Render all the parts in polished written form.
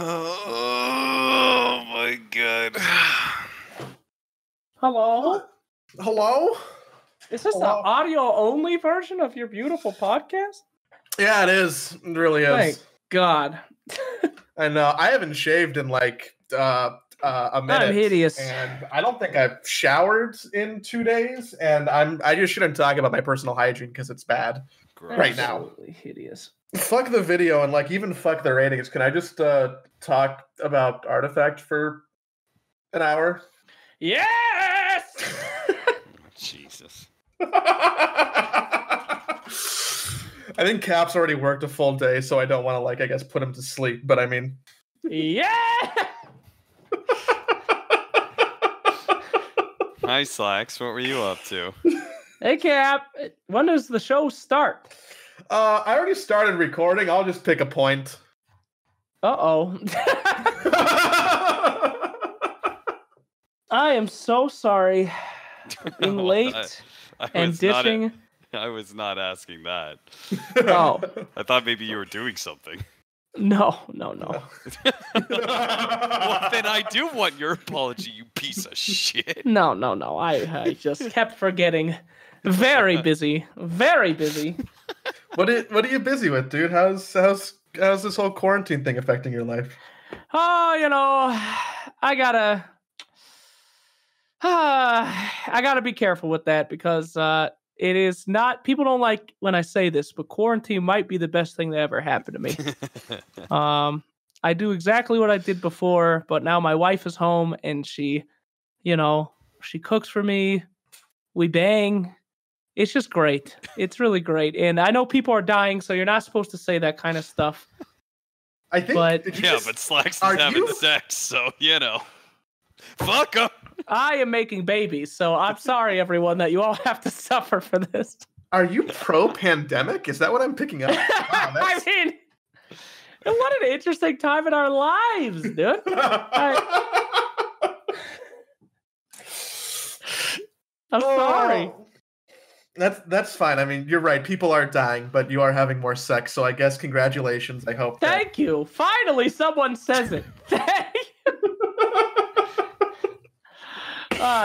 Oh my god. Hello? Hello? Is this the audio-only version of your beautiful podcast? Yeah, it is. It really is. Thank God. I know. I haven't shaved in like a minute. I'm hideous. And I don't think I've showered in 2 days. And I just shouldn't talk about my personal hygiene because it's bad right now. Absolutely hideous. Fuck the video and like even fuck the ratings. Can I just talk about Artifact for an hour? Yes! Jesus. I think Cap's already worked a full day, so I don't want to, like, I guess, put him to sleep. But I mean, yeah. Hi, Slacks. What were you up to? Hey, Cap. When does the show start? I already started recording. I'll just pick a point. Uh-oh. I am so sorry for being late and ditching. I was not asking that. Oh. I thought maybe you were doing something. No. Well, then I do want your apology, you piece of shit. No. I just kept forgetting. Very busy. Very busy. What are you busy with, dude? How's this whole quarantine thing affecting your life? Oh, I gotta be careful with that because it is not. People don't like when I say this, but quarantine might be the best thing that ever happened to me. I do exactly what I did before, but now my wife is home and she cooks for me. We bang. It's just great. It's really great. And I know people are dying, so you're not supposed to say that kind of stuff. I think. But but Slacks is having sex, so fuck up. I am making babies, so I'm sorry, everyone, that you all have to suffer for this. Are you pro-pandemic? Is that what I'm picking up? Wow, I mean, what an interesting time in our lives, dude. I'm sorry. That's fine. I mean, you're right. People are dying, but you are having more sex, so I guess congratulations. I hope. Thank you. Finally, someone says it. Thank you.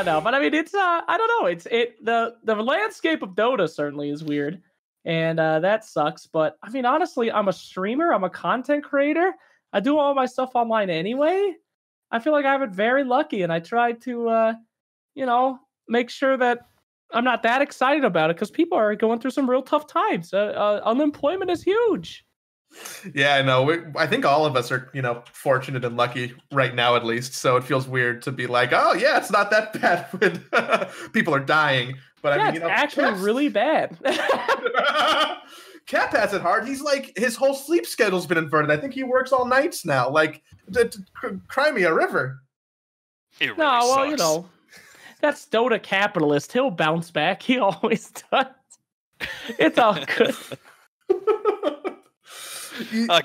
No, but I mean, it's I don't know. The landscape of Dota certainly is weird, and that sucks. But I mean, honestly, I'm a streamer. I'm a content creator. I do all my stuff online anyway. I feel like I have it very lucky, and I try to, make sure that I'm not that excited about it because people are going through some real tough times. Unemployment is huge. Yeah, I know. I think all of us are, fortunate and lucky right now, at least. So it feels weird to be like, oh, yeah, it's not that bad when people are dying. But I mean, it's actually really bad. Cap has it hard. He's like, his whole sleep schedule's been inverted. I think he works all nights now. Like, cry me a river. It really sucks. That's Dota capitalist. He'll bounce back. He always does. It's all good.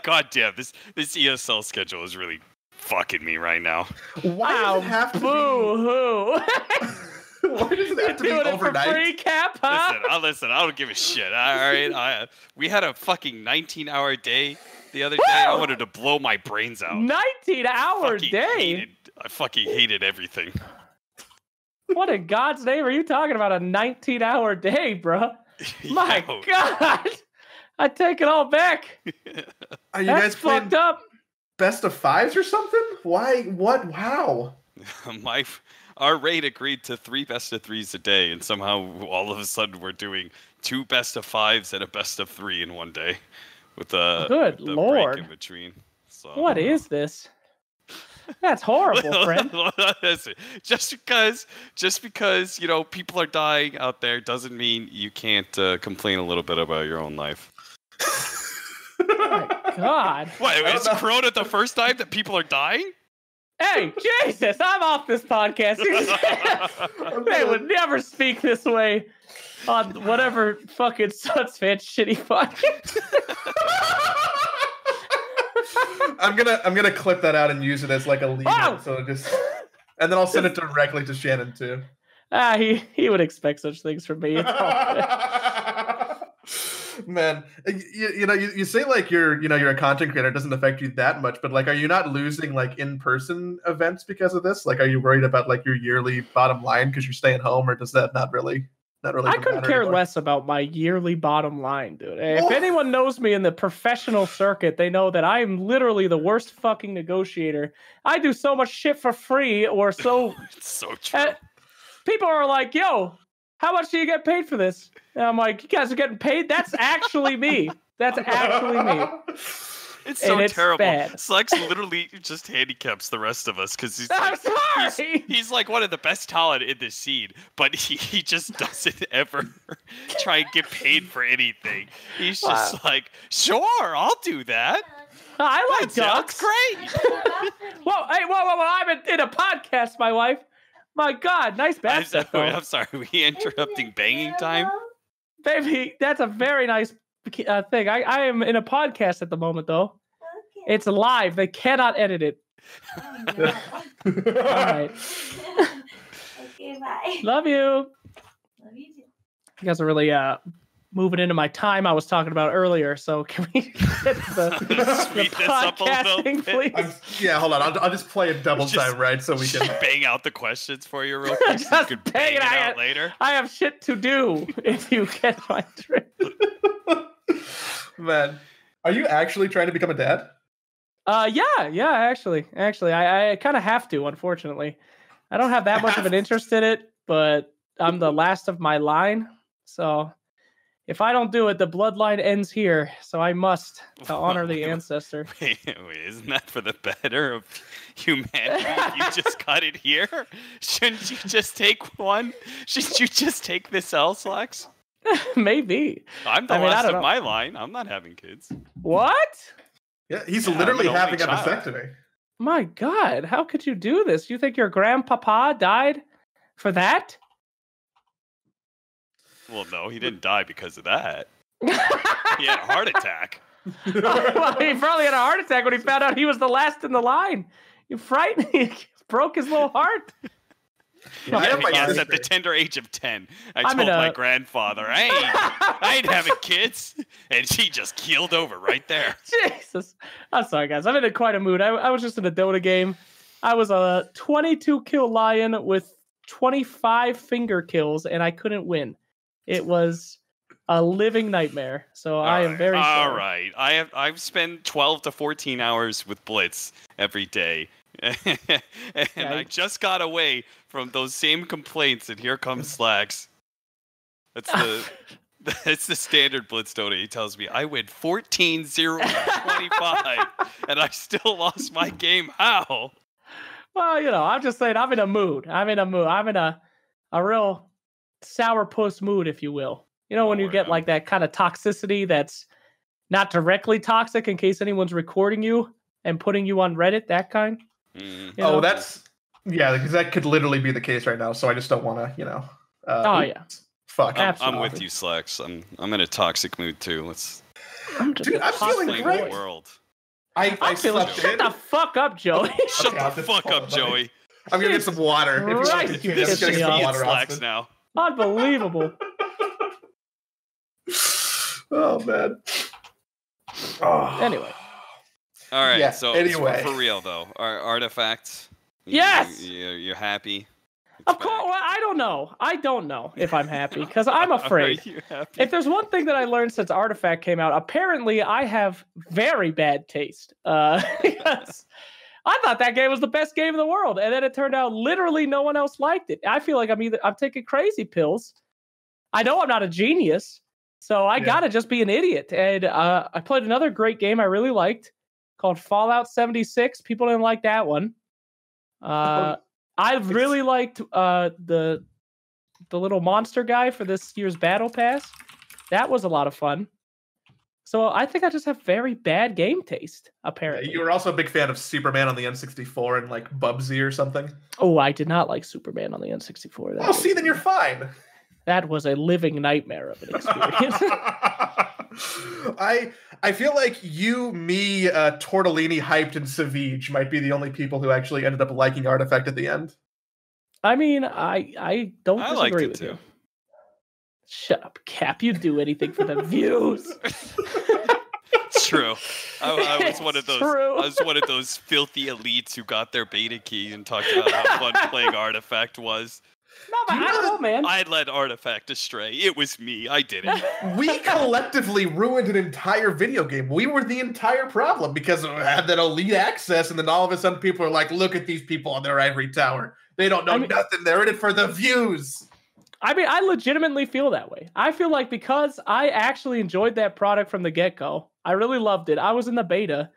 God damn, this ESL schedule is really fucking me right now. Why does it have to be? Boo-hoo. Why does it have to be overnight? For free, Cap, huh? Listen, I don't give a shit. All right, we had a fucking 19-hour day the other day. I wanted to blow my brains out. 19-hour day? I fucking hated everything. What in God's name are you talking about? A 19-hour day, bro? My God. I take it all back. Are you That's guys playing fucked up? best of fives or something? Why? What? How? Our raid agreed to 3 best of 3s a day, and somehow all of a sudden we're doing 2 best of 5s and a best of 3 in one day, with a good Lord break in between. So, what is this? That's horrible, friend. Just because people are dying out there doesn't mean you can't complain a little bit about your own life. Oh my God! What? Is Corona the first time that people are dying? Hey, Jesus! I'm off this podcast. They would never speak this way on whatever fucking Suns fan shitty podcast. I'm gonna clip that out and use it as like a lead. So and then I'll send it directly to Shannon too. He would expect such things from me. Man, you say like you're a content creator, it doesn't affect you that much, but like, are you not losing like in-person events because of this? Like, are you worried about like your yearly bottom line because you're staying home, or does that not really I couldn't care less about my yearly bottom line, dude. If anyone knows me in the professional circuit, they know that I am literally the worst fucking negotiator. I do so much shit for free or so. It's so true. People are like, yo, how much do you get paid for this? And I'm like, you guys are getting paid? That's actually me. That's actually me. It's so terrible. Bad. Slex literally just handicaps the rest of us because he's like one of the best talent in this scene, but he just doesn't ever try and get paid for anything. He's just like, sure, I'll do that. I like ducks. That's great. Whoa, I'm in a podcast, my wife. My God, nice basket. I'm sorry, are we interrupting banging time? Baby, that's a very nice thing. I am in a podcast at the moment, though. Okay. It's live. They cannot edit it. Oh, no. All right. Okay, bye. Love you. Love you too. You guys are really moving into my time I was talking about earlier. So can we get the podcasting, please? Yeah, hold on. I'll just play it double time, right? So we can bang out the questions for you real quick. So you can bang it out later. I have shit to do. If you get my drift. Man, are you actually trying to become a dad? Yeah. Actually, I kind of have to. Unfortunately, I don't have that much of an interest in it, but I'm the last of my line, so. If I don't do it, the bloodline ends here, so I must to honor the ancestor. Wait, isn't that for the better of humanity? You just cut it here? Shouldn't you just take one? Shouldn't you just take this L, Slex? Maybe. I'm the last of my line. I'm not having kids. What? Yeah, he's literally having a vasectomy. My God, how could you do this? You think your grandpapa died for that? Well, no, he didn't die because of that. He had a heart attack. Well, he probably had a heart attack when he found out he was the last in the line. You frightened me. He broke his little heart. Yes, at the tender age of 10, I told my grandfather, I ain't having kids. And she just keeled over right there. Jesus. I'm sorry, guys. I'm in quite a mood. I was just in a Dota game. I was a 22 kill lion with 25 finger kills, and I couldn't win. It was a living nightmare. So I am very sorry. All right. I've spent 12 to 14 hours with Blitz every day. And I just got away from those same complaints, and here comes Slex. That's the standard Blitz Dota. He tells me I win 14-0-25, and I still lost my game. How? Well, I'm just saying I'm in a mood. I'm in a real sourpuss mood, if you will. When you get like that kind of toxicity that's not directly toxic in case anyone's recording you and putting you on Reddit, that kind. Oh, because that could literally be the case right now. So I just don't want to, yeah. Fuck. I'm with you, Slex. I'm in a toxic mood too. I'm feeling great. World. I feel shut the fuck up, Joey. Shut the fuck up, Joey. I'm gonna get some water. Right, Get some water Slex now. Unbelievable. Oh man. Anyway. All right. Yeah, so anyway. For real though, artifacts. Yes. You're happy. Of course. Well, I don't know if I'm happy because I'm afraid. Are you happy? If there's one thing that I learned since Artifact came out, apparently I have very bad taste. Because I thought that game was the best game in the world, and then it turned out literally no one else liked it. I feel like I'm taking crazy pills. I know I'm not a genius, so I gotta just be an idiot. And I played another great game I really liked called Fallout 76. People didn't like that one. I really liked the little monster guy for this year's Battle Pass. That was a lot of fun. So I think I just have very bad game taste, apparently. You were also a big fan of Superman on the N64 and like Bubsy or something. Oh, I did not like Superman on the N64. See, then you're fine. That was a living nightmare of an experience. I feel like you, me, Tortellini, Hyped, and Savage might be the only people who actually ended up liking Artifact at the end. I mean, I don't disagree with you. Shut up, Cap. You do anything for the views. It's true. I was one of those. True. I was one of those filthy elites who got their beta key and talked about how fun playing Artifact was. No, but I don't know, man. I led Artifact astray. It was me. I did it. We collectively ruined an entire video game. We were the entire problem because it had that elite access, and then all of a sudden people are like, look at these people on their ivory tower. They don't know nothing. They're in it for the views. I mean, I legitimately feel that way. I feel like because I actually enjoyed that product from the get-go, I really loved it. I was in the beta.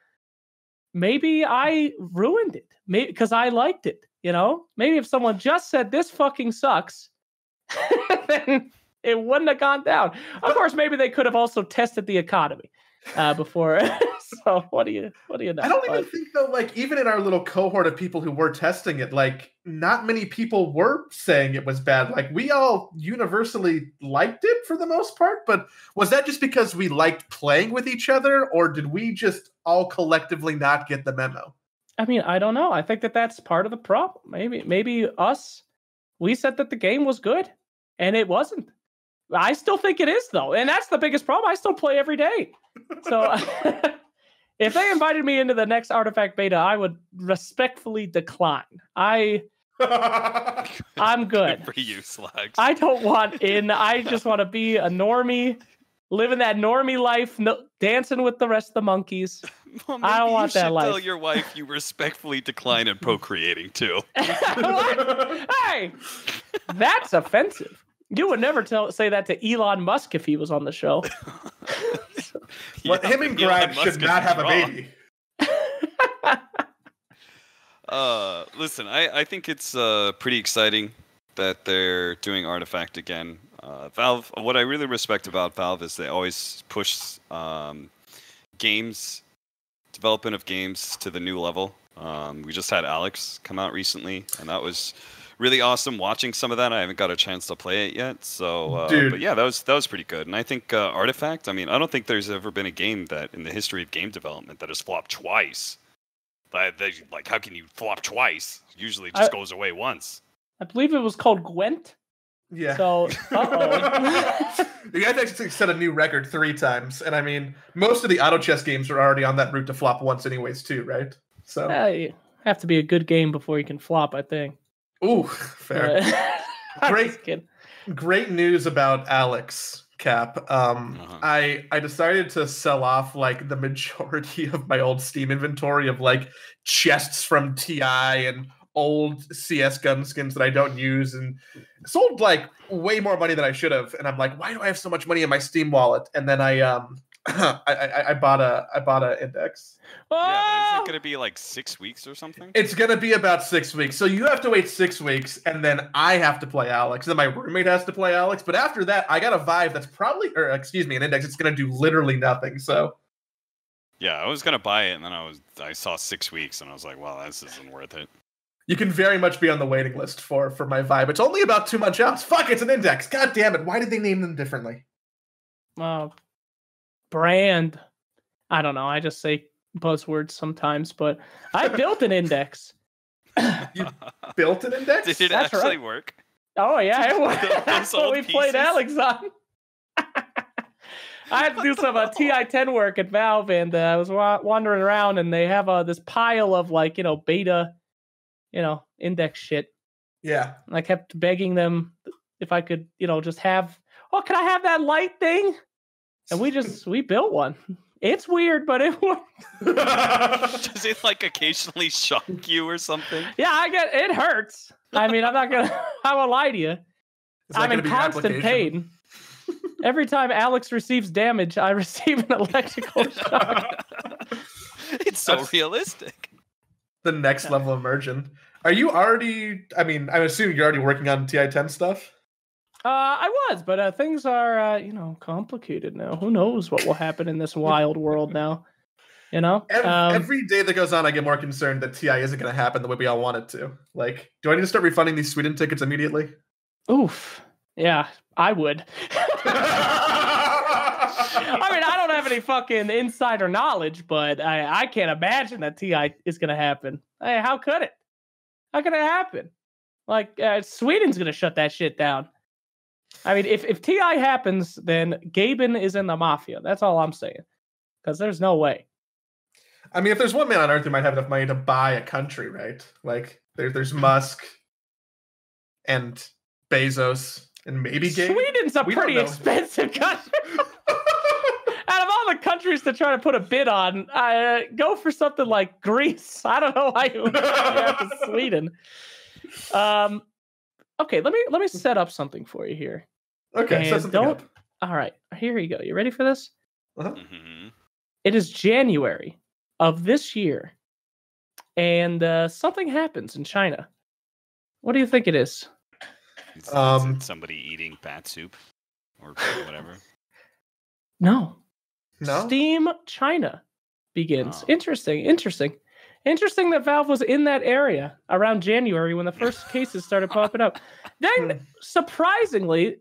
Maybe I ruined it. Maybe because I liked it. You know, maybe if someone just said this fucking sucks, then it wouldn't have gone down. Of course, maybe they could have also tested the economy before. So what do you know? I don't even think though, like even in our little cohort of people who were testing it, like not many people were saying it was bad. Like we all universally liked it for the most part, but was that just because we liked playing with each other, or did we just all collectively not get the memo? I mean, I don't know. I think that's part of the problem. Maybe we said that the game was good, and it wasn't. I still think it is, though, and that's the biggest problem. I still play every day. So if they invited me into the next Artifact beta, I would respectfully decline. I'm good. Good for you, Slags. I don't want in. I just want to be a normie, living that normie life, dancing with the rest of the monkeys. Well, I don't want that life. Tell your wife you respectfully decline in procreating too. What? Hey, that's offensive. You would never say that to Elon Musk if he was on the show. Well, him and Grimes should not have a baby. Listen, I think it's pretty exciting that they're doing Artifact again. Valve, what I really respect about Valve is they always push development of games to the new level. We just had Alex come out recently, and that was really awesome. Watching some of that, I haven't got a chance to play it yet. So, but yeah, that was pretty good. And I think Artifact. I mean, I don't think there's ever been a game that in the history of game development that has flopped twice. Like, how can you flop twice? Usually, it just goes away once. I believe it was called Gwent. Yeah. So, the guy actually set a new record 3 times, and I mean, most of the auto chess games are already on that route to flop once, anyways, too, right? So, you have to be a good game before you can flop, I think. Ooh, fair. Great news about Alex, Cap. I decided to sell off like the majority of my old Steam inventory of like chests from TI and old CS gun skins that I don't use, and sold like way more money than I should have. And I'm like, why do I have so much money in my Steam wallet? And then I bought a Index. Yeah, is it going to be like 6 weeks or something? It's going to be about 6 weeks. So you have to wait 6 weeks, and then I have to play Alex. Then my roommate has to play Alex. But after that, I got a Vive that's probably, an Index. It's going to do literally nothing. So yeah, I was going to buy it, and then I saw 6 weeks, and I was like, well, this isn't worth it. You can very much be on the waiting list for my Vive. It's only about 2 months out. Fuck, it's an Index. God damn it. Why did they name them differently? Brand. I don't know. I just say buzzwords sometimes, but I built an Index. You built an Index? Did it actually work? Oh, yeah, it worked. That's what we played Alex on. I had to do some TI-10 work at Valve, and I was wandering around, and they have this pile of, like, beta, Index shit. Yeah. And I kept begging them if I could, just have, can I have that light thing? And we built one. It's weird, but it worked. Does it like occasionally shock you or something? Yeah, it hurts. I mean, I won't lie to you. I'm in constant pain. Every time Alex receives damage, I receive an electrical shock. It's so realistic. The next level immersion. Are you already, I'm assuming you're already working on TI-10 stuff? I was, but things are, complicated now. Who knows what will happen in this wild world now? Every day that goes on, I get more concerned that TI isn't going to happen the way we all want it to. Like, do I need to start refunding these Sweden tickets immediately? Oof. Yeah, I would. I don't have any fucking insider knowledge, but I can't imagine that TI is going to happen. Hey, how could it? How could it happen? Like, Sweden's going to shut that shit down. I mean, if Ti happens, then Gaben is in the mafia. That's all I'm saying. Because there's no way. I mean, if there's one man on Earth who might have enough money to buy a country, right? Like there's Musk and Bezos and maybe Gabe. Sweden's a pretty expensive country. Out of all the countries to try to put a bid on, go for something like Greece. I don't know why you would have to Sweden. Okay, let me set up something for you here. Okay, set something up. All right, here you go. You ready for this? Uh-huh. Mm-hmm. It is January of this year, and something happens in China. What do you think it is? Is it somebody eating bat soup or whatever? No. No? Steam China begins. Oh. Interesting that Valve was in that area around January when the first cases started popping up. Then, surprisingly,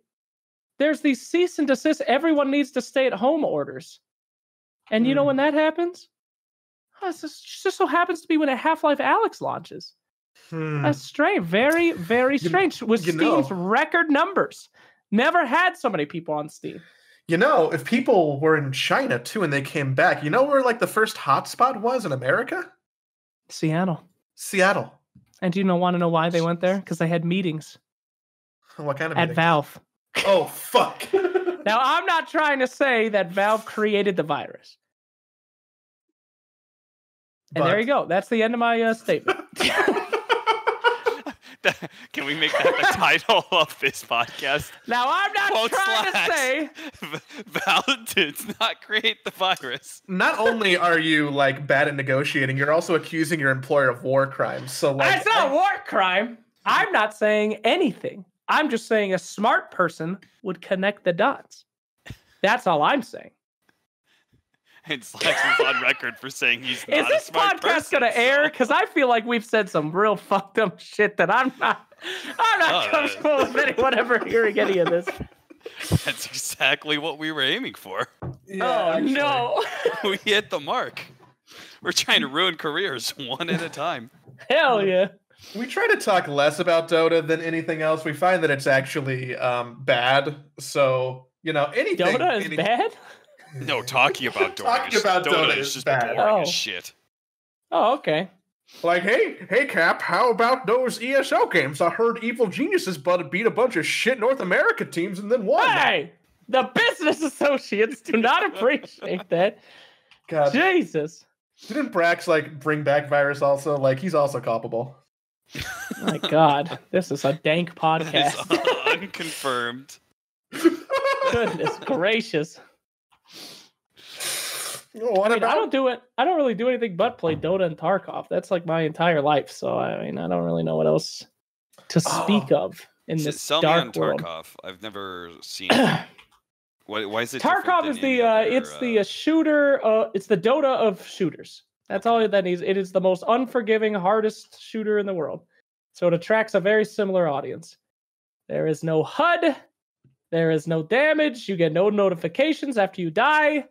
there's these cease and desist, everyone needs to stay at home orders. And you know when that happens? It just so happens to be when a Half-Life Alyx launches. That's strange. Very, very strange. With Steam's record numbers. Never had so many people on Steam. You know, if people were in China too and they came back, you know where like the first hotspot was in America? Seattle. And do you want to know why they went there? Because they had meetings. What kind of at meetings? Valve. Oh, fuck. Now, I'm not trying to say that Valve created the virus. And there you go. That's the end of my statement. Can we make that the title of this podcast? Now, I'm not trying to say Valve did not create the virus. Not only are you like bad at negotiating, you're also accusing your employer of war crimes. So like, that's not a war crime. I'm not saying anything. I'm just saying a smart person would connect the dots. That's all I'm saying. And Slash is on record for saying he's not a smart person. Is this podcast going to air? Because I feel like we've said some real fucked up shit that I'm not comfortable with anyone ever hearing any of this. That's exactly what we were aiming for. Yeah, no. We hit the mark. We're trying to ruin careers one at a time. Hell yeah. We try to talk less about Dota than anything else. We find that it's actually bad. So, anything. Dota is bad? No, talking about Dota is just bad. boring as shit. Oh, okay. Like, hey, Cap, how about those ESO games? I heard Evil Geniuses beat a bunch of shit North America teams and then won. Hey, the business associates do not appreciate that. God. Jesus. Didn't Brax, bring back Virus also? He's also culpable. My God, this is a dank podcast. Unconfirmed. Goodness gracious. I don't really do anything but play Dota and Tarkov. That's like my entire life. So I don't really know what else to speak of in this dark world. Tarkov. I've never seen it. Why is it Tarkov is the shooter. It's the Dota of shooters. That's all that needs. It is the most unforgiving, hardest shooter in the world. So it attracts a very similar audience. There is no HUD. There is no damage. You get no notifications after you die.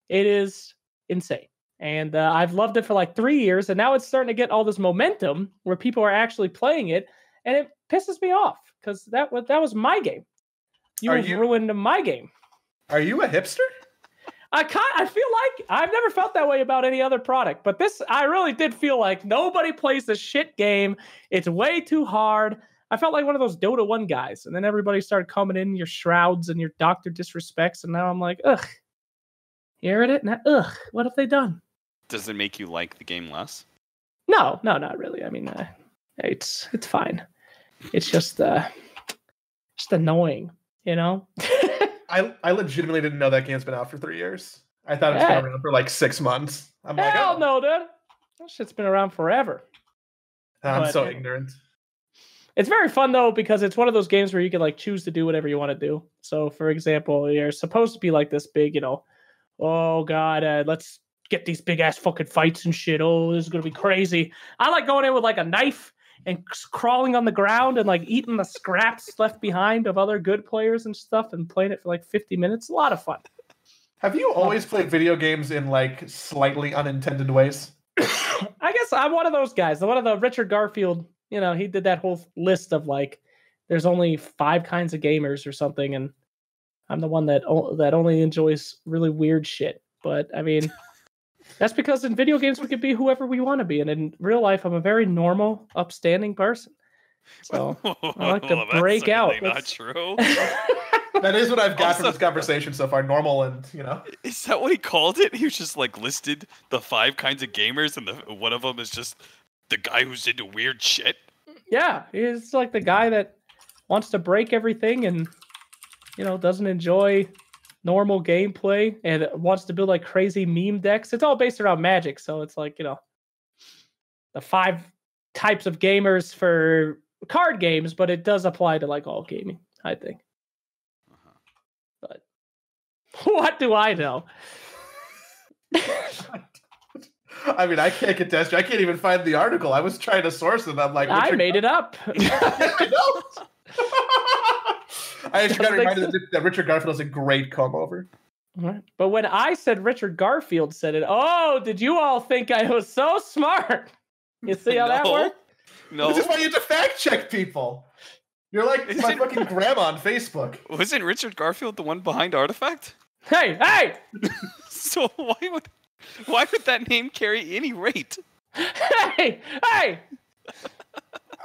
It is insane. And I've loved it for 3 years. And now it's starting to get all this momentum where people are actually playing it. And it pisses me off because that was my game. You ruined my game. Are you a hipster? I feel like I've never felt that way about any other product. But this, I really did feel like nobody plays this shit game. It's way too hard. I felt like one of those Dota 1 guys. And then everybody started coming in your Shrouds and your Dr. Disrespects. And now I'm like, ugh. You heard it? Now, ugh. What have they done? Does it make you like the game less? No, not really. I mean, it's fine. It's just annoying, I legitimately didn't know that game's been out for 3 years. I thought it's been around for 6 months. I'm Hell no, dude. That shit's been around forever. I'm so ignorant. It's very fun though because it's one of those games where you can choose to do whatever you want to do. So, for example, you're supposed to be this big, oh god, let's get these big ass fucking fights and shit. Oh, this is gonna be crazy. I like going in with a knife and crawling on the ground and eating the scraps left behind of other good players and stuff and playing it for 50 minutes. A lot of fun. Have you always played video games in slightly unintended ways? I guess I'm one of those guys. One of the Richard Garfield, he did that whole list of there's only 5 kinds of gamers or something, and I'm the one that only enjoys really weird shit. But I mean, that's because in video games we can be whoever we want to be, and in real life I'm a very normal, upstanding person. So I like to break out. That's not true. That is what I've got from this conversation so far. Normal, and Is that what he called it? He was just like listed the 5 kinds of gamers, and one of them is just the guy who's into weird shit. Yeah, he's like the guy that wants to break everything and doesn't enjoy normal gameplay and wants to build like crazy meme decks. It's all based around Magic, so it's like the 5 types of gamers for card games, but it does apply to like all gaming, I think. But what do I know? I mean, I can't contest you. I can't even find the article. I was trying to source it. I'm like, I made it up. I know. I actually got reminded that Richard Garfield is a great comb over. Right. But when I said Richard Garfield said it, oh, did you all think I was so smart? You see how that worked? No. This is why you have to fact check people. You're like my fucking grandma on Facebook. Wasn't Richard Garfield the one behind Artifact? Hey! So why would that name carry any weight? Hey!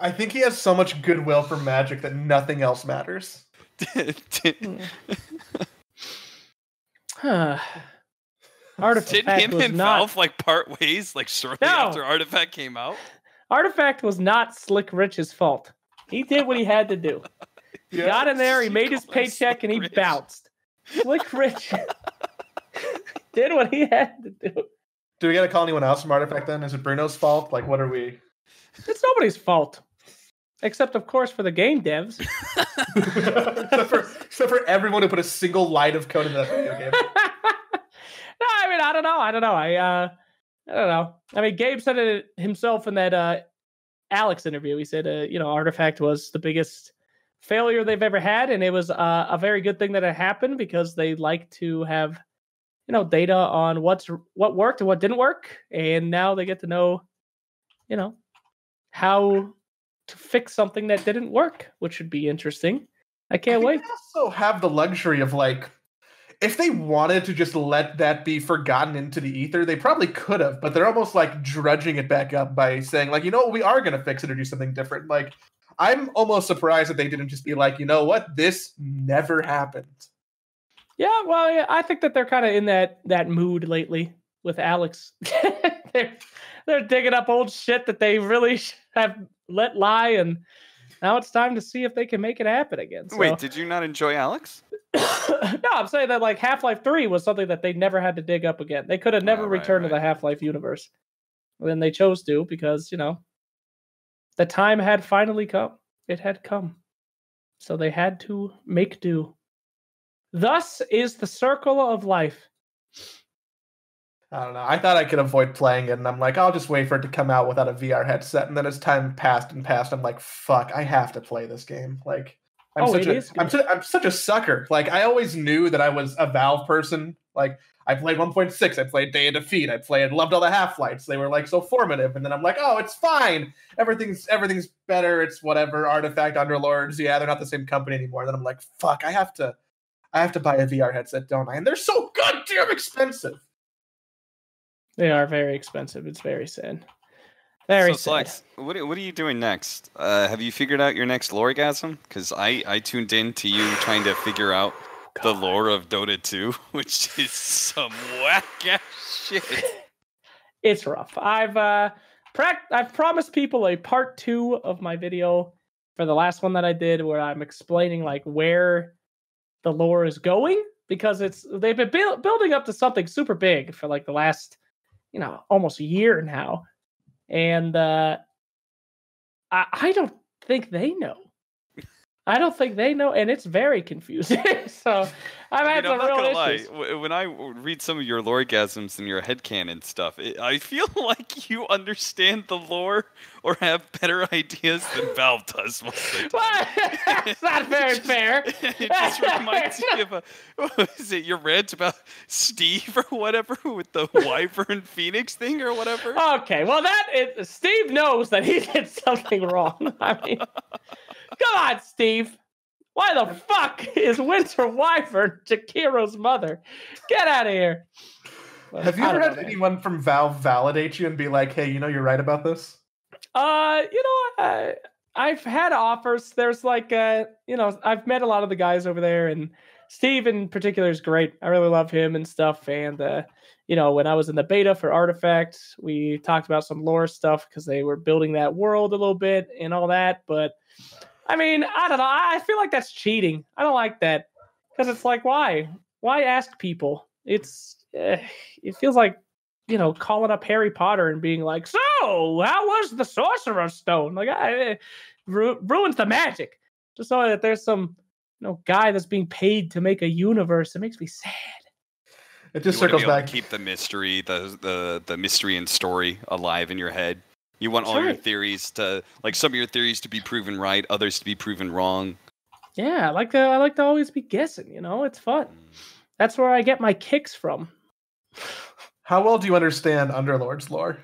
I think he has so much goodwill for Magic that nothing else matters. Artifact Did him was and not... Valve like part ways like shortly after Artifact came out? Artifact was not Slick Rich's fault. He did what he had to do. He got in there, he made his paycheck, and he bounced. Slick Rich did what he had to do. Do we gotta call anyone else from Artifact then? Is it Bruno's fault? Like, what are we? It's nobody's fault. Except, of course, for the game devs. except for everyone who put a single line of code in that video game. No, I mean, I don't know. I don't know. I mean, Gabe said it himself in that Alex interview. He said, Artifact was the biggest failure they've ever had, and it was a very good thing that it happened because they like to have, data on what worked and what didn't work, and now they get to know, how to fix something that didn't work, which should be interesting. I can't wait. They also have the luxury of like, if they wanted to just let that be forgotten into the ether, they probably could have, but they're almost like drudging it back up by saying like, we are going to fix it or do something different. Like, I'm almost surprised that they didn't just be like, you know what, this never happened. Yeah, well, yeah, I think that they're kind of in that mood lately with Alex. they're digging up old shit that they really have let lie, and now it's time to see if they can make it happen again. So. Wait, did you not enjoy Alex? No, I'm saying that like Half-Life 3 was something that they never had to dig up again. They could have never returned to the Half-Life universe. And then they chose to because, the time had finally come. It had come. So they had to make do. Thus is the circle of life. I don't know. I thought I could avoid playing it, and I'm like, I'll just wait for it to come out without a VR headset. And then as time passed, I'm like, fuck, I have to play this game. Like, I'm such a sucker. Like, I always knew that I was a Valve person. Like, I played 1.6. I played Day of Defeat. Loved all the Half-Lives. They were like so formative. And then I'm like, oh, it's fine. Everything's better. It's whatever. Artifact, Underlords. Yeah, they're not the same company anymore. And then I'm like, fuck, I have to buy a VR headset, don't I? And they're so goddamn expensive. They are very expensive. It's very sad. Very sad. Slex, what are you doing next? Have you figured out your next loregasm? Because I tuned in to you trying to figure out the lore of Dota 2, which is some whack-ass shit. It's rough. I've promised people a part 2 of my video for the last one that I did, where I'm explaining like where the lore is going, because they've been building up to something super big for like the last almost a year now, and I don't think they know. I don't think they know, and it's very confusing. So I've had some real issues. When I read some of your loregasms and your headcanon stuff, I feel like you understand the lore or have better ideas than Valve does most of the time. That's not very fair. It just reminds me of what is it, your rant about Steve or whatever with the Wyvern Phoenix thing or whatever? Okay, well Steve knows that he did something wrong. I mean, Come on, Steve. Why the fuck is Winter Wyvern Jakiro's mother? Get out of here. But Have you I ever don't had know, man. anyone from Valve validate you and be like, "Hey, you're right about this"? I've had offers. There's like, I've met a lot of the guys over there, and Steve in particular is great. I really love him and stuff. And when I was in the beta for Artifact, we talked about some lore stuff because they were building that world a little bit and all that. But I mean, I don't know. I feel like that's cheating. I don't like that because it's like, why? Why ask people? It feels like, calling up Harry Potter and being like, "So, how was the Sorcerer's Stone?" Like, it ruins the magic. Just so that there's some, guy that's being paid to make a universe. It makes me sad. It just You want to circles be able back. to keep the mystery, the mystery and story alive in your head. You want all That's your right. theories to, like, some of your theories to be proven right, others to be proven wrong. Yeah, I like to always be guessing. It's fun. That's where I get my kicks from. How well do you understand Underlord's lore?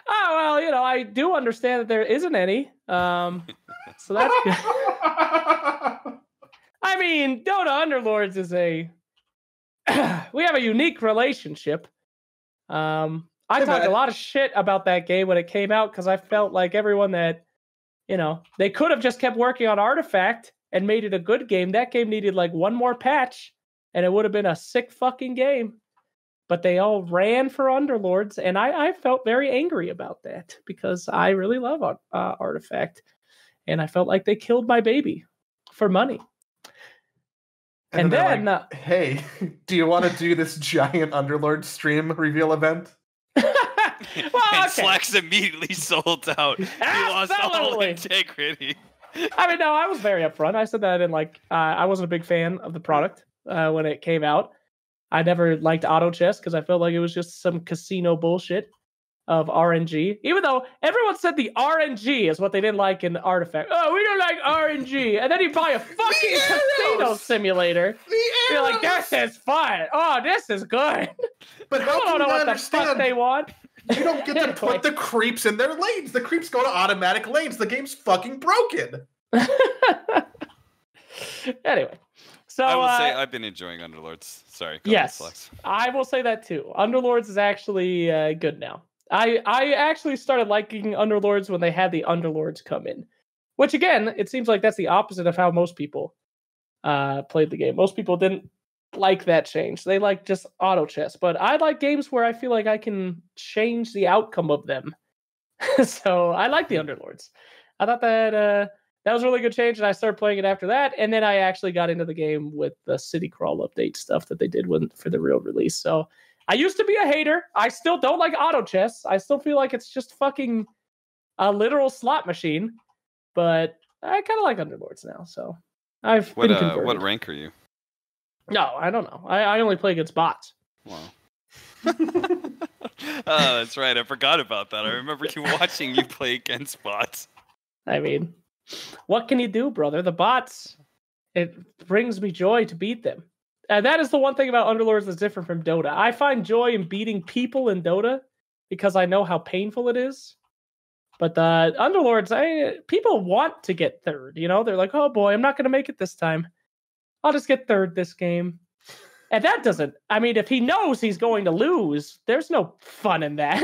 Oh well, I do understand that there isn't any. So that's good. I mean, Dota Underlords is we have a unique relationship. I Hey, talked man. a lot of shit about that game when it came out because I felt like everyone that, they could have just kept working on Artifact and made it a good game. That game needed like one more patch, and it would have been a sick fucking game. But they all ran for Underlords, and I felt very angry about that because I really love Artifact, and I felt like they killed my baby for money. And they're then, like, "Hey, do you want to do this giant Underlord stream reveal event?" well, And okay. Slacks immediately sold out. He lost all Absolutely. integrity. I mean, no, I was very upfront. I said that I didn't like. I wasn't a big fan of the product when it came out. I never liked auto chess because I felt like it was just some casino bullshit of RNG. Even though everyone said the RNG is what they didn't like in Artifact. Oh, we don't like RNG. And then you buy a fucking casino simulator. You're like, this is fun. Oh, this is good. But I how don't can know you what not the fuck understand? they want. You don't get to Anyway. put the creeps in their lanes. The creeps go to automatic lanes. The game's fucking broken. Anyway, so I will say I've been enjoying Underlords. Sorry. Go yes, ahead, Slacks. I will say that too. Underlords is actually good now. I actually started liking Underlords when they had the Underlords come in, which again, it seems like that's the opposite of how most people played the game. Most people didn't like that change. They like just auto chess. But I like games where I feel like I can change the outcome of them. So I like the Underlords. I thought that that was a really good change, and I started playing it after that. And then I actually got into the game with the City Crawl update stuff that they did for the real release. So I used to be a hater. I still don't like auto chess. I still feel like it's just fucking a literal slot machine. But I kind of like Underlords now. So I've been converted. What rank are you? No, I don't know. I only play against bots. Wow. Oh, that's right. I forgot about that. I remember you watching you play against bots. I mean, what can you do, brother? The bots, it brings me joy to beat them. And that is the one thing about Underlords that's different from Dota. I find joy in beating people in Dota because I know how painful it is. But the Underlords, people want to get third. They're like, oh boy, I'm not going to make it this time. I'll just get third this game. And that doesn't, if he knows he's going to lose, there's no fun in that.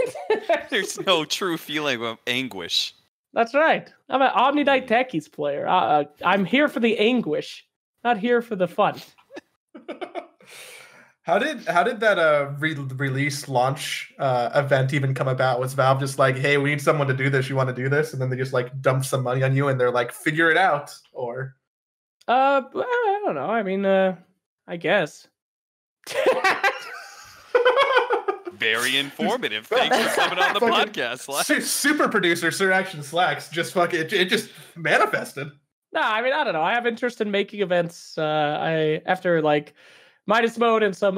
There's no true feeling of anguish. That's right. I'm an Omni Knight Techies player. I'm here for the anguish, not here for the fun. How did that release launch event even come about? Was Valve just like, hey, we need someone to do this, you want to do this? And then they just like dump some money on you and they're like, figure it out? Or I don't know. I guess. Very informative. Thanks for coming on the podcast, Slacks. Super producer Sir Action Slacks just it just manifested. No, I don't know. I have interest in making events. After like Midas Mode and some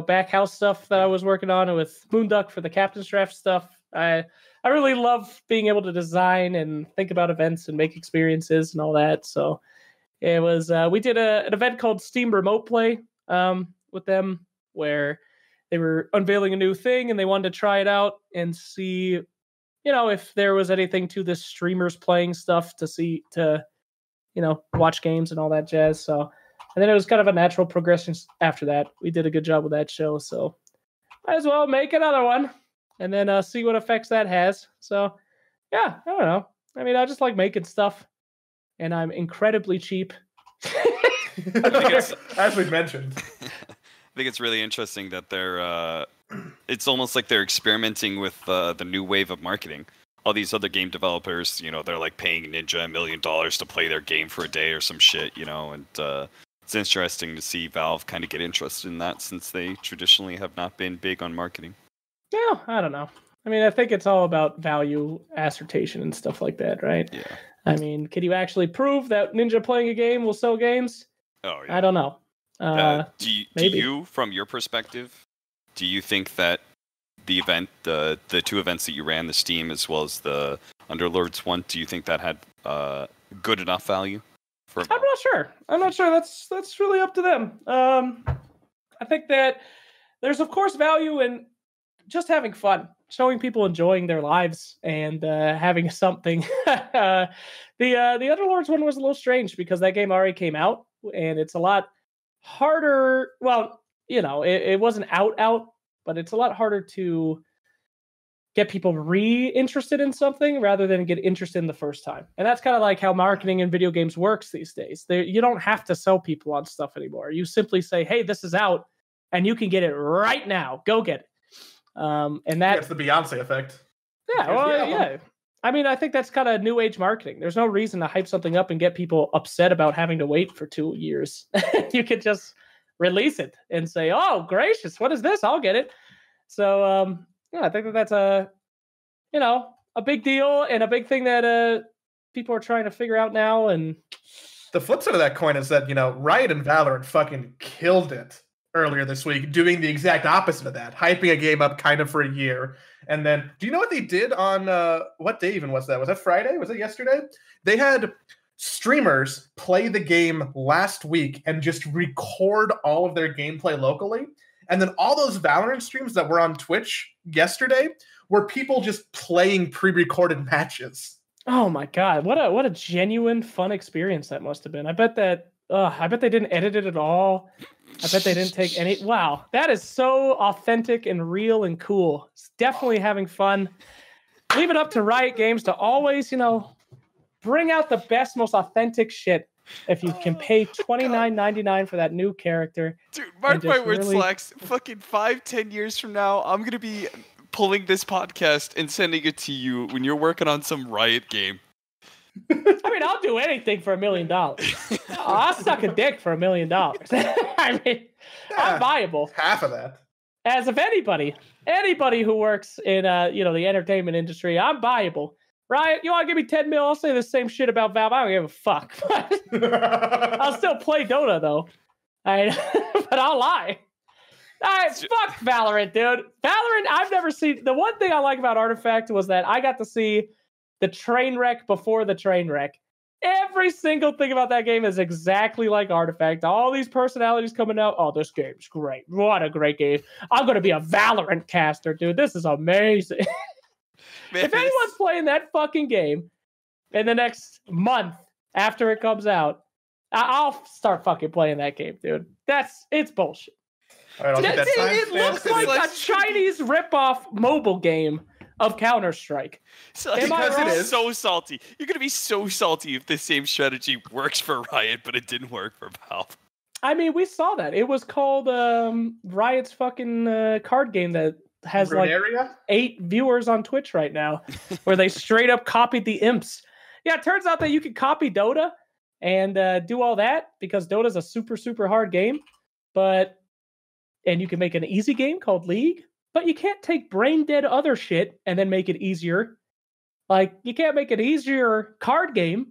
back house stuff that I was working on with Moonduck for the Captain's Draft stuff. I really love being able to design and think about events and make experiences and all that. So it was we did an event called Steam Remote Play with them where they were unveiling a new thing and they wanted to try it out and see, if there was anything to this streamers playing stuff to watch games and all that jazz. So, and then it was kind of a natural progression after that. We did a good job with that show, so might as well make another one and then see what effects that has. So, yeah, I don't know. I mean, I just like making stuff, and I'm incredibly cheap. As we've mentioned. I think it's really interesting that they're. It's almost like they're experimenting with the new wave of marketing. All these other game developers, they're like paying Ninja $1 million to play their game for a day or some shit, and it's interesting to see Valve kind of get interested in that since they traditionally have not been big on marketing. Yeah, I don't know. I mean, I think it's all about value assertion and stuff like that, right? Yeah. I mean, can you actually prove that Ninja playing a game will sell games? Oh, yeah. I don't know. Do you, from your perspective, do you think that the event, the two events that you ran, the Steam as well as the Underlords one, do you think that had good enough value? I'm not sure. That's really up to them. I think that there's of course value in just having fun, showing people enjoying their lives and having something. The Underlords one was a little strange because that game already came out and it's a lot harder. Well, it wasn't out, but it's a lot harder to get people re-interested in something rather than get interested in the first time. And that's kind of like how marketing in video games works these days. You don't have to sell people on stuff anymore. You simply say, hey, this is out and you can get it right now. Go get it. And that's the Beyonce effect. Yeah, yeah. I mean, I think that's kind of new age marketing. There's no reason to hype something up and get people upset about having to wait for 2 years. You could just release it and say, oh, gracious, what is this? I'll get it. So, I think that's a big deal and a big thing that people are trying to figure out now. And the flip side of that coin is that, Riot and Valorant fucking killed it earlier this week, doing the exact opposite of that, hyping a game up kind of for a year. And then, do you know what they did on, what day even was that? Was that Friday? Was it yesterday? They had streamers play the game last week and just record all of their gameplay locally. And then all those Valorant streams that were on Twitch yesterday were people just playing pre-recorded matches. Oh my God. What a genuine fun experience that must have been. I bet they didn't edit it at all. I bet they didn't take any. Wow. That is so authentic and real and cool. It's definitely having fun. Leave it up to Riot Games to always, bring out the best, most authentic shit. If you can pay $29.99 for that new character. Dude, mark my words, Slacks. Fucking 5-10 years from now, I'm going to be pulling this podcast and sending it to you when you're working on some Riot game. I mean, I'll do anything for $1 million. I'll suck a dick for $1 million. I mean, I'm viable. Half of that. As of anybody who works in, the entertainment industry, I'm viable. Riot, you want to give me 10 mil? I'll say the same shit about Valve. I don't give a fuck. I'll still play Dota, though. But I'll lie. Fuck Valorant, dude. Valorant, I've never seen... The one thing I like about Artifact was that I got to see the train wreck before the train wreck. Every single thing about that game is exactly like Artifact. All these personalities coming out. Oh, this game's great. What a great game. I'm going to be a Valorant caster, dude. This is amazing. Man, if anyone's playing that fucking game in the next month after it comes out, I'll start fucking playing that game, dude. It's bullshit. All right, it looks like a Chinese ripoff mobile game of Counter-Strike. So, because it is so salty. You're going to be so salty if the same strategy works for Riot, but it didn't work for Valve. I mean, we saw that. It was called Riot's fucking card game that has Runeria? Like 8 viewers on Twitch right now, where they straight up copied the imps. Yeah, it turns out that you can copy Dota and do all that because Dota's a super, super hard game. And you can make an easy game called League, but you can't take brain dead other shit and then make it easier. Like, you can't make an easier card game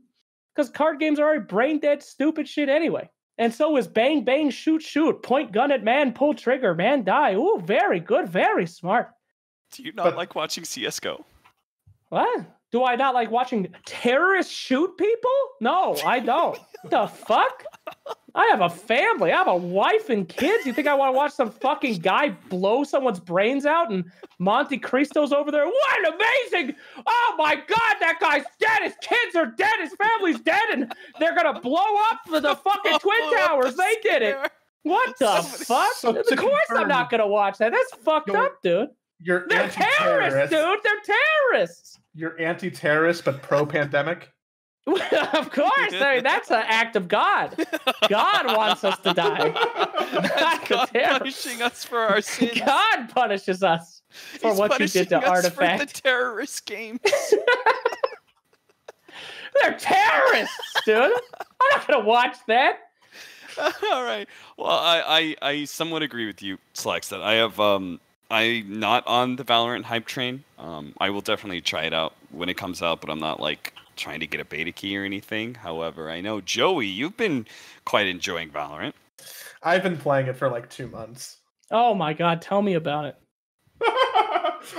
because card games are already brain dead, stupid shit anyway. And so is bang, bang, shoot, shoot, point gun at man, pull trigger, man, die. Ooh, very good, very smart. Do you not like watching CSGO? What? Do I not like watching terrorists shoot people? No, I don't. The fuck? I have a family. I have a wife and kids. You think I want to watch some fucking guy blow someone's brains out and Monte Cristo's over there? What amazing! Oh my God, that guy's dead. His kids are dead. His family's dead, and they're gonna blow up for the fucking Twin Towers. They did it. What the fuck? So Of course I'm not gonna watch that. That's fucked up, dude. They're terrorists, dude. They're terrorists. You're anti-terrorist, but pro-pandemic. Of course, I mean, that's an act of God. God wants us to die. That's God punishing us for our sins. God punishes us for what you did to Artifact. For the terrorist games. They're terrorists, dude. I'm not gonna watch that. All right. Well, I somewhat agree with you, Slex, that I'm not on the Valorant hype train. I will definitely try it out when it comes out, but I'm not like trying to get a beta key or anything. However, I know Joey, you've been quite enjoying Valorant. I've been playing it for like 2 months. Oh my God, tell me about it.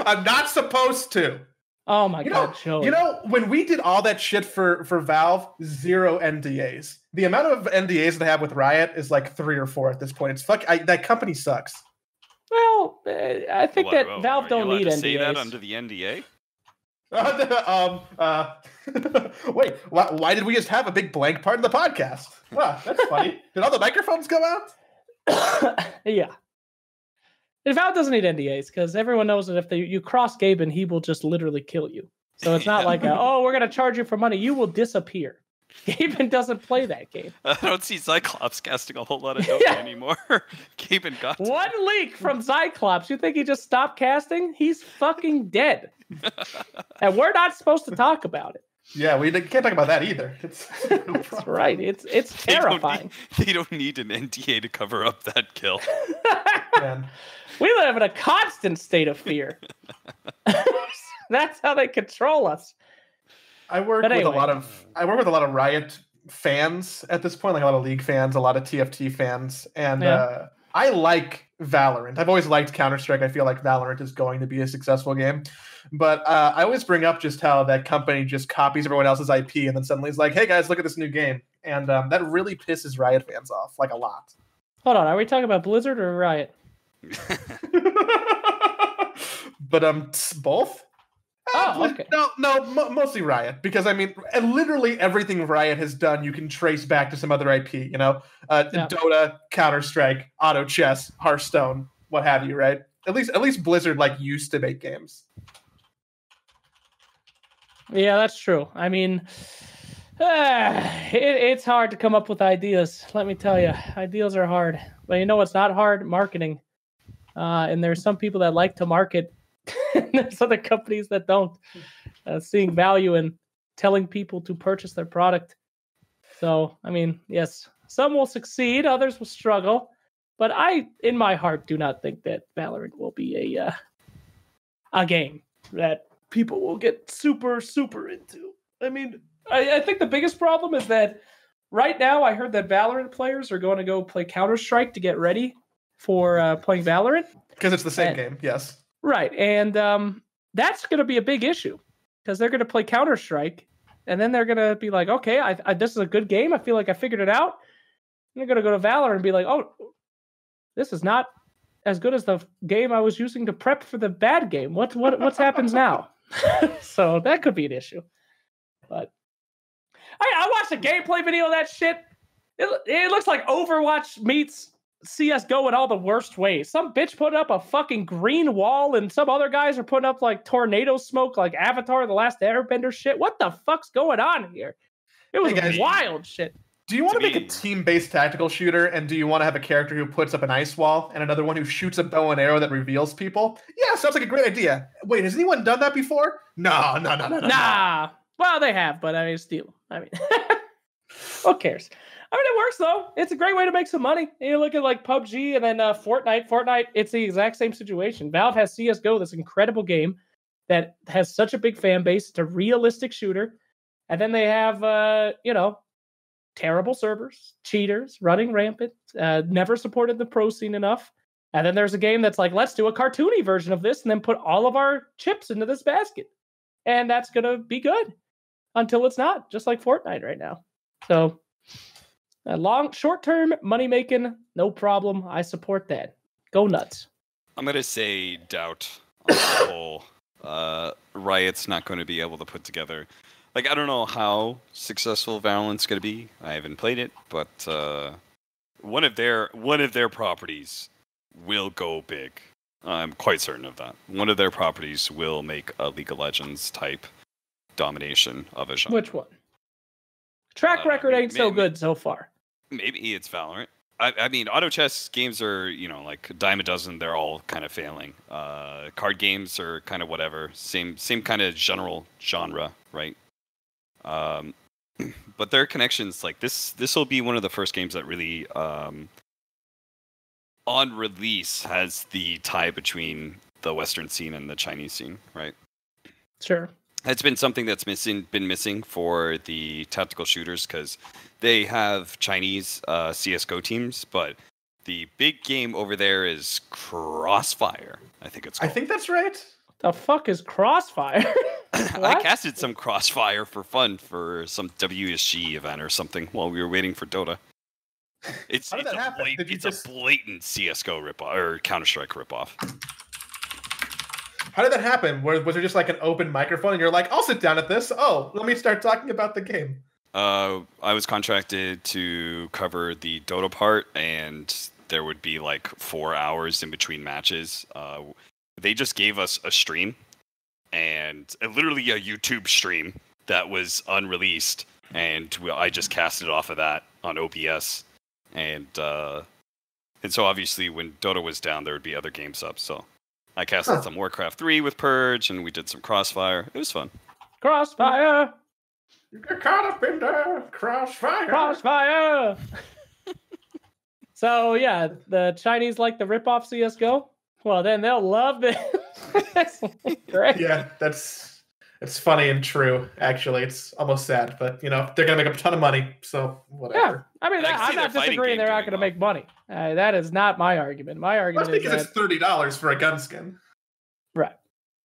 I'm not supposed to. Oh my God, Joey. You know, when we did all that shit for Valve, 0 NDAs. The amount of NDAs they have with Riot is like 3 or 4 at this point. It's that company sucks. Well, I think Valve don't need NDAs. Say that under the NDA? Wait, why did we just have a big blank part in the podcast? Wow, that's funny. Did all the microphones go out? Yeah. And Valve doesn't need NDAs because everyone knows that if you cross Gaben, he will just literally kill you. So it's not like, we're going to charge you for money. You will disappear. Gaben doesn't play that game. I don't see Cyclops casting a whole lot of Dota anymore. Gaben got one leak from Cyclops. You think he just stopped casting? He's fucking dead. And we're not supposed to talk about it. Yeah, we can't talk about that either. That's right. It's terrifying. They don't need an NDA to cover up that kill. Man. We live in a constant state of fear. That's how they control us. I work with a lot of Riot fans at this point, like a lot of League fans, a lot of TFT fans, and I like Valorant. I've always liked Counter-Strike. I feel like Valorant is going to be a successful game. But I always bring up just how that company just copies everyone else's IP and then suddenly is like, hey guys, look at this new game. And that really pisses Riot fans off, like a lot. Hold on, are we talking about Blizzard or Riot? But both? Oh, okay. No, mostly Riot. Because, I mean, literally everything Riot has done, you can trace back to some other IP, you know? Dota, Counter-Strike, Auto Chess, Hearthstone, what have you, right? At least Blizzard, like, used to make games. Yeah, that's true. I mean, it's hard to come up with ideas. Let me tell you, ideas are hard. But you know what's not hard? Marketing. And there's some people that like to market. And there's other companies that don't. Seeing value in telling people to purchase their product. So, I mean, yes, some will succeed, others will struggle. But I, in my heart, do not think that Valorant will be a game that people will get super, super into. I mean, I think the biggest problem is that right now I heard that Valorant players are going to go play Counter-Strike to get ready for playing Valorant. Because it's the same game, yes. Right, and that's going to be a big issue because they're going to play Counter-Strike, and then they're going to be like, okay, this is a good game. I feel like I figured it out. And they're going to go to Valorant and be like, oh, this is not as good as the game I was using to prep for the bad game. What's happens now? So that could be an issue. But I watched a gameplay video of that shit. It looks like Overwatch meets CSGO in all the worst ways. Some bitch put up a fucking green wall, and some other guys are putting up like tornado smoke, like Avatar: The Last Airbender shit. What the fuck's going on here? It was wild shit. Do you want to make a team-based tactical shooter, and do you want to have a character who puts up an ice wall and another one who shoots a bow and arrow that reveals people? Yeah, sounds like a great idea. Wait, has anyone done that before? No. Nah. Well, they have, but I mean, still. I mean, who cares? I mean, it works, though. It's a great way to make some money. You look at, like, PUBG and then Fortnite. Fortnite, it's the exact same situation. Valve has CSGO, this incredible game that has such a big fan base. It's a realistic shooter. And then they have, terrible servers, cheaters, running rampant, never supported the pro scene enough. And then there's a game that's like, let's do a cartoony version of this and then put all of our chips into this basket. And that's going to be good until it's not, just like Fortnite right now. So Short-term money making, no problem. I support that. Go nuts. I'm gonna say doubt on the whole. Riot's not going to be able to put together. Like, I don't know how successful Valorant's gonna be. I haven't played it, but one of their properties will go big. I'm quite certain of that. One of their properties will make a League of Legends type domination of a genre. Which one? Track record ain't so good so far. Maybe it's Valorant. I mean, auto chess games are, like a dime a dozen. They're all kind of failing. Card games are kind of whatever. Same kind of general genre, right? But their connections, like this will be one of the first games that really, on release, has the tie between the Western scene and the Chinese scene, right? Sure. It's been something that's been missing for the tactical shooters because they have Chinese CS:GO teams, but the big game over there is Crossfire. I think it's called. I think that's right. The fuck is Crossfire? I casted some Crossfire for fun for some WSG event or something while we were waiting for Dota. It's a blatant CS:GO ripoff or Counter-Strike ripoff. How did that happen? Was there just like an open microphone and you're like, I'll sit down at this. Oh, let me start talking about the game. I was contracted to cover the Dota part, and there would be like 4 hours in between matches. They just gave us a stream, and literally a YouTube stream that was unreleased, and I just casted off of that on OBS. And so obviously when Dota was down, there would be other games up, so I casted some Warcraft 3 with Purge, and we did some Crossfire. It was fun. Crossfire! You get caught up in the Crossfire! Crossfire! So, yeah, the Chinese like the rip-off CSGO? Well, then they'll love this. Great. Yeah, it's funny and true, actually. It's almost sad, but, they're going to make a ton of money, so whatever. Yeah, I mean, I'm not disagreeing they're not going to make money. That is not my argument. My argument is because it's $30 for a gun skin. Right.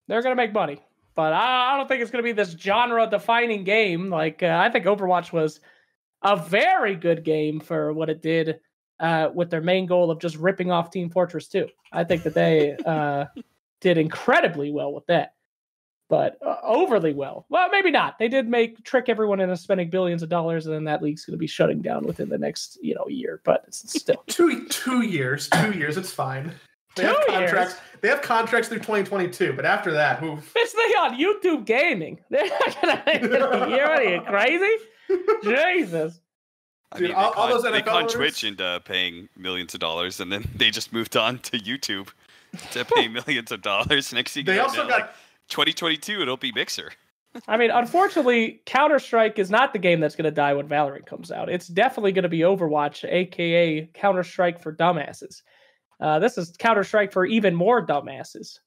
They're going to make money. But I don't think it's going to be this genre-defining game. Like, I think Overwatch was a very good game for what it did with their main goal of just ripping off Team Fortress 2. I think that they did incredibly well with that. But overly well. Well, maybe not. They did trick everyone into spending billions of dollars, and then that league's going to be shutting down within the next year. But it's still 2 years. 2 years. It's fine. They have contracts through 2022, but after that, oof. This thing on YouTube Gaming. They're not going to make it a year. Are you crazy? Jesus. Dude, I mean, all those they NFL caught owners? Twitch into paying millions of dollars, and then they just moved on to YouTube to pay millions of dollars. Next thing They also got 2022, it'll be Mixer. I mean, unfortunately, Counter-Strike is not the game that's going to die when Valorant comes out. It's definitely going to be Overwatch, aka Counter-Strike for dumbasses. This is Counter-Strike for even more dumbasses.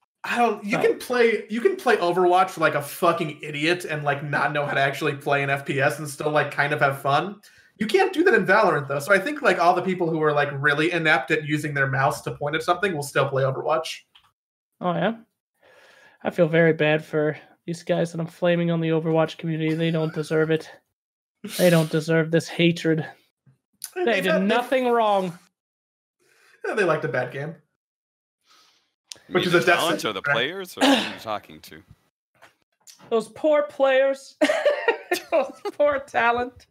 You can play Overwatch like a fucking idiot and like not know how to actually play an FPS and still like kind of have fun. You can't do that in Valorant though. So I think like all the people who are like really inept at using their mouse to point at something will still play Overwatch. Oh yeah. I feel very bad for these guys that I'm flaming on the Overwatch community. They don't deserve it. They don't deserve this hatred. They did nothing wrong. They liked a bad game. Which is a talent or the players, or who are you talking to? Those poor players. Those poor talent.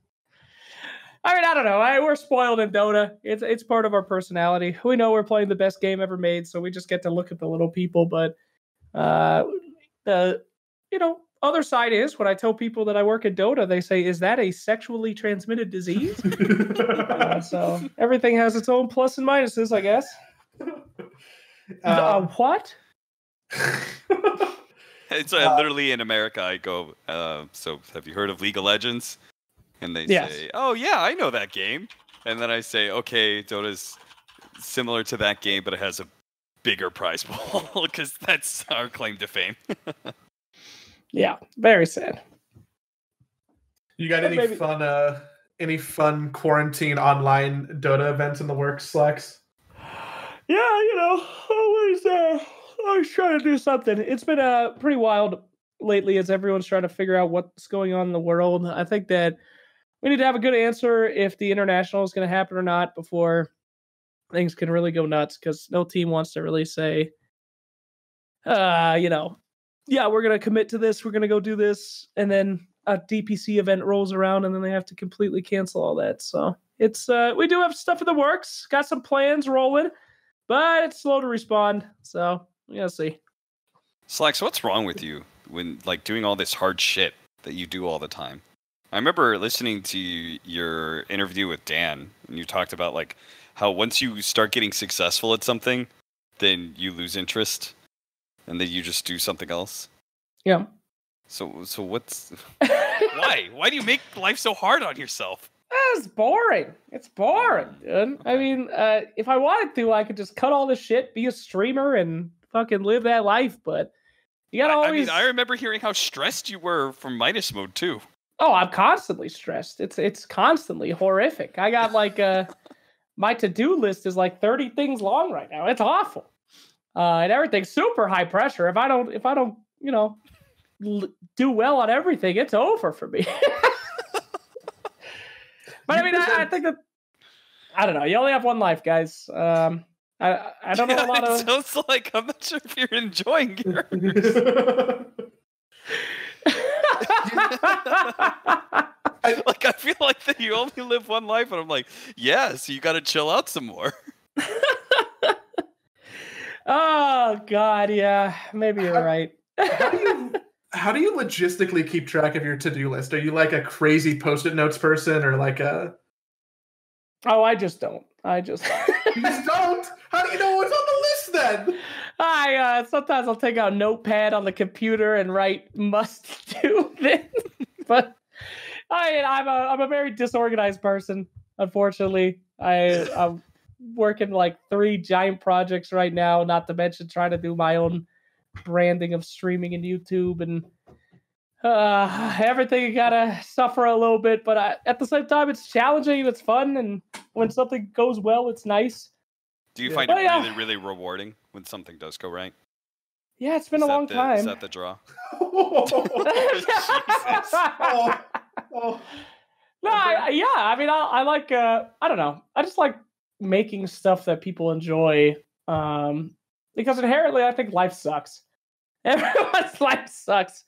I mean, I don't know. We're spoiled in Dota. It's part of our personality. We know we're playing the best game ever made, so we just get to look at the little people. But the other side is when I tell people that I work at Dota, they say, "Is that a sexually transmitted disease?" So everything has its own plus and minuses, I guess. What? It's literally in America. I go, so have you heard of League of Legends? And they say, oh yeah, I know that game. And then I say, okay, Dota's similar to that game, but it has a bigger prize pool because that's our claim to fame. Yeah, very sad. You got any fun quarantine online Dota events in the works, Slacks? Yeah, always trying to do something. It's been pretty wild lately as everyone's trying to figure out what's going on in the world. I think that we need to have a good answer if the international is going to happen or not before things can really go nuts. Because no team wants to really say, yeah, we're going to commit to this. We're going to go do this. And then a DPC event rolls around and then they have to completely cancel all that. So it's, we do have stuff in the works, got some plans rolling, but it's slow to respond. So we gotta see. Slacks, what's wrong with you when like doing all this hard shit that you do all the time? I remember listening to your interview with Dan and you talked about like how once you start getting successful at something, then you lose interest and then you just do something else. Yeah. So what's why? Why do you make life so hard on yourself? It's boring. It's boring, dude. Okay. I mean, if I wanted to, I could just cut all this shit, be a streamer, and fucking live that life. But you gotta always. I mean, I remember hearing how stressed you were from Midas Mode too. Oh, I'm constantly stressed. It's constantly horrific. I got like my to-do list is like 30 things long right now. It's awful. And everything's super high pressure. If I don't, do well on everything, it's over for me. But I mean, I think that I don't know. You only have one life, guys. I don't know a lot of. It sounds like I'm not sure if you're enjoying yours. I feel like that you only live one life, and I'm like, yeah, so you got to chill out some more. Oh God, yeah, maybe you're right. How do you logistically keep track of your to-do list? Are you like a crazy post-it notes person, or like a? Oh, I just don't. You just don't. How do you know what's on the list then? I sometimes I'll take out Notepad on the computer and write must do things, but I'm a very disorganized person. Unfortunately, I'm working like 3 giant projects right now. Not to mention trying to do my own branding of streaming and YouTube, and everything you gotta suffer a little bit. But at the same time, it's challenging and it's fun. And when something goes well, it's nice. Do you find it really, really rewarding when something does go right? Yeah, it's been a long time. Is that the draw? No, I mean, I like, I don't know. I just like making stuff that people enjoy. Because inherently, I think life sucks. Everyone's life sucks.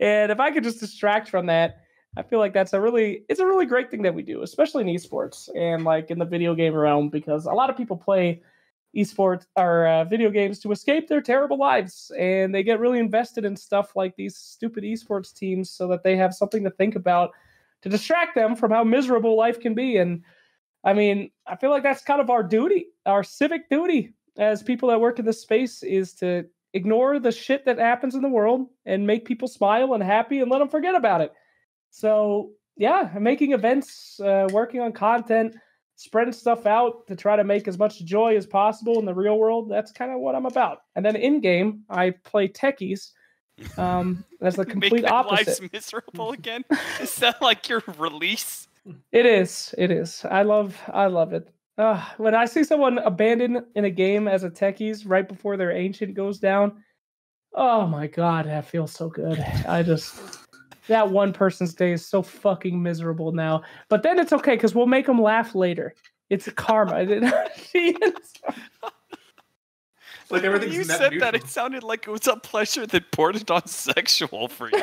And if I could just distract from that, I feel like it's a really great thing that we do, especially in esports and like in the video game realm, because a lot of people play esports or video games to escape their terrible lives, and they get really invested in stuff like these stupid esports teams so that they have something to think about to distract them from how miserable life can be. And I mean, I feel like that's kind of our duty, our civic duty as people that work in this space, is to ignore the shit that happens in the world and make people smile and happy and let them forget about it. So yeah, making events, working on content, spreading stuff out to try to make as much joy as possible in the real world. That's kind of what I'm about. And then in game, I play techies. That's the complete opposite. Lives miserable again. Is that like your release? It is. I love it. When I see someone abandoned in a game as a techies right before their ancient goes down, oh my God, that feels so good. That one person's day is so fucking miserable now. But then it's okay because we'll make them laugh later. It's karma. Like everything's when you net said neutral. that, it sounded like it was a pleasure that bordered on sexual for you.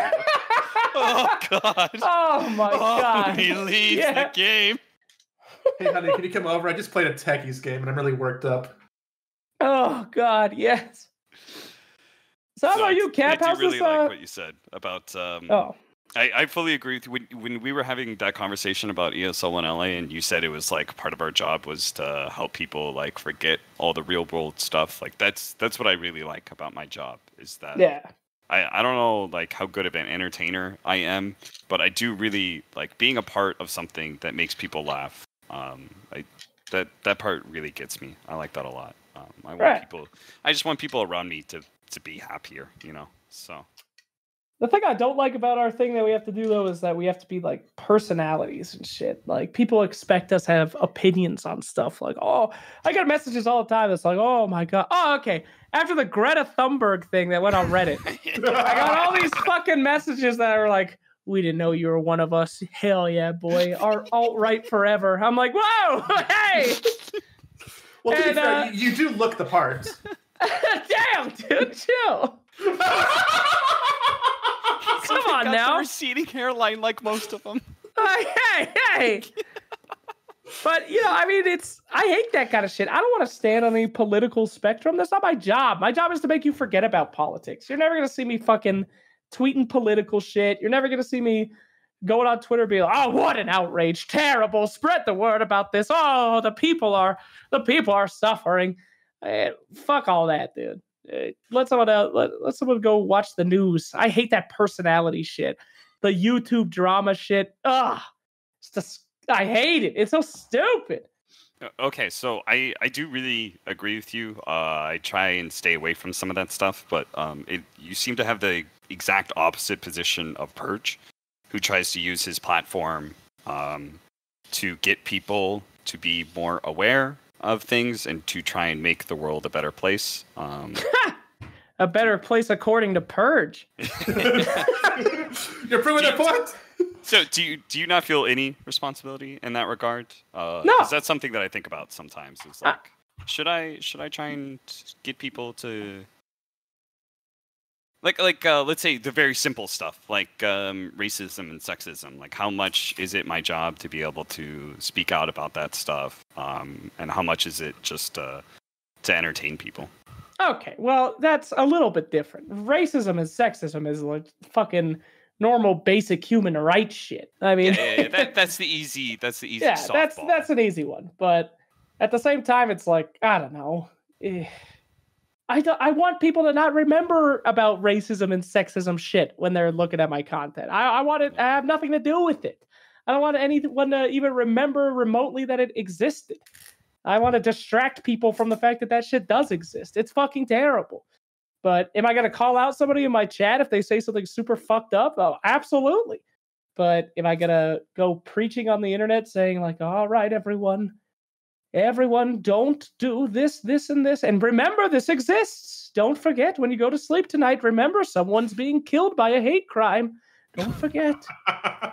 Oh God. Oh my God. He leaves the game. Hey honey, can you come over? I just played a techies game and I'm really worked up. Oh God, yes. So how about you, Cap? I do really like what you said about. I fully agree with you. When we were having that conversation about ESL in LA, and you said it was like part of our job was to help people like forget all the real world stuff. Like that's what I really like about my job is that. Yeah. I don't know like how good of an entertainer I am, but I do really like being a part of something that makes people laugh. That part really gets me. I like that a lot. I just want people around me to be happier, you know. So the thing I don't like about our thing that we have to do though is that we have to be like personalities and shit. Like people expect us to have opinions on stuff. Like, oh, I get messages all the time that's like, oh my God. Oh, okay. After the Greta Thunberg thing that went on Reddit, I got all these fucking messages that are like, We didn't know you were one of us. Hell yeah, boy. Our alt-right forever. I'm like, whoa, hey. Well, to be fair, you do look the part. Damn, dude, chill. Come on got now. the receding hairline like most of them. Hey. But, I mean, I hate that kind of shit. I don't want to stand on any political spectrum. That's not my job. My job is to make you forget about politics. You're never going to see me fucking tweeting political shit. You're never going to see me going on Twitter being like, oh, what an outrage. Terrible. Spread the word about this. Oh, the people are suffering. Fuck all that, dude. Let someone go watch the news. I hate that personality shit. The YouTube drama shit. Ugh. I hate it. It's so stupid. Okay, so I do really agree with you. I try and stay away from some of that stuff, but you seem to have the exact opposite position of Purge, who tries to use his platform to get people to be more aware of things and to try and make the world a better place. A better place according to Purge. You're proving that point. So do you not feel any responsibility in that regard? No. Because that's something that I think about sometimes. It's like, should I try and get people to like let's say the very simple stuff like racism and sexism. Like, how much is it my job to be able to speak out about that stuff, and how much is it just to entertain people? Okay, well, that's a little bit different. Racism and sexism is like fucking normal, basic human rights shit. I mean, that's the easy. That's the easy. Yeah, softball. that's an easy one. But at the same time, it's like, I don't know. I want people to not remember about racism and sexism shit when they're looking at my content. I want it. I have nothing to do with it. I don't want anyone to even remember remotely that it existed. I want to distract people from the fact that shit does exist. It's fucking terrible. But am I going to call out somebody in my chat if they say something super fucked up? Oh, absolutely. But am I going to go preaching on the internet saying like, all right, everyone, don't do this, this, and this. And remember, this exists. Don't forget when you go to sleep tonight, remember someone's being killed by a hate crime. Don't forget.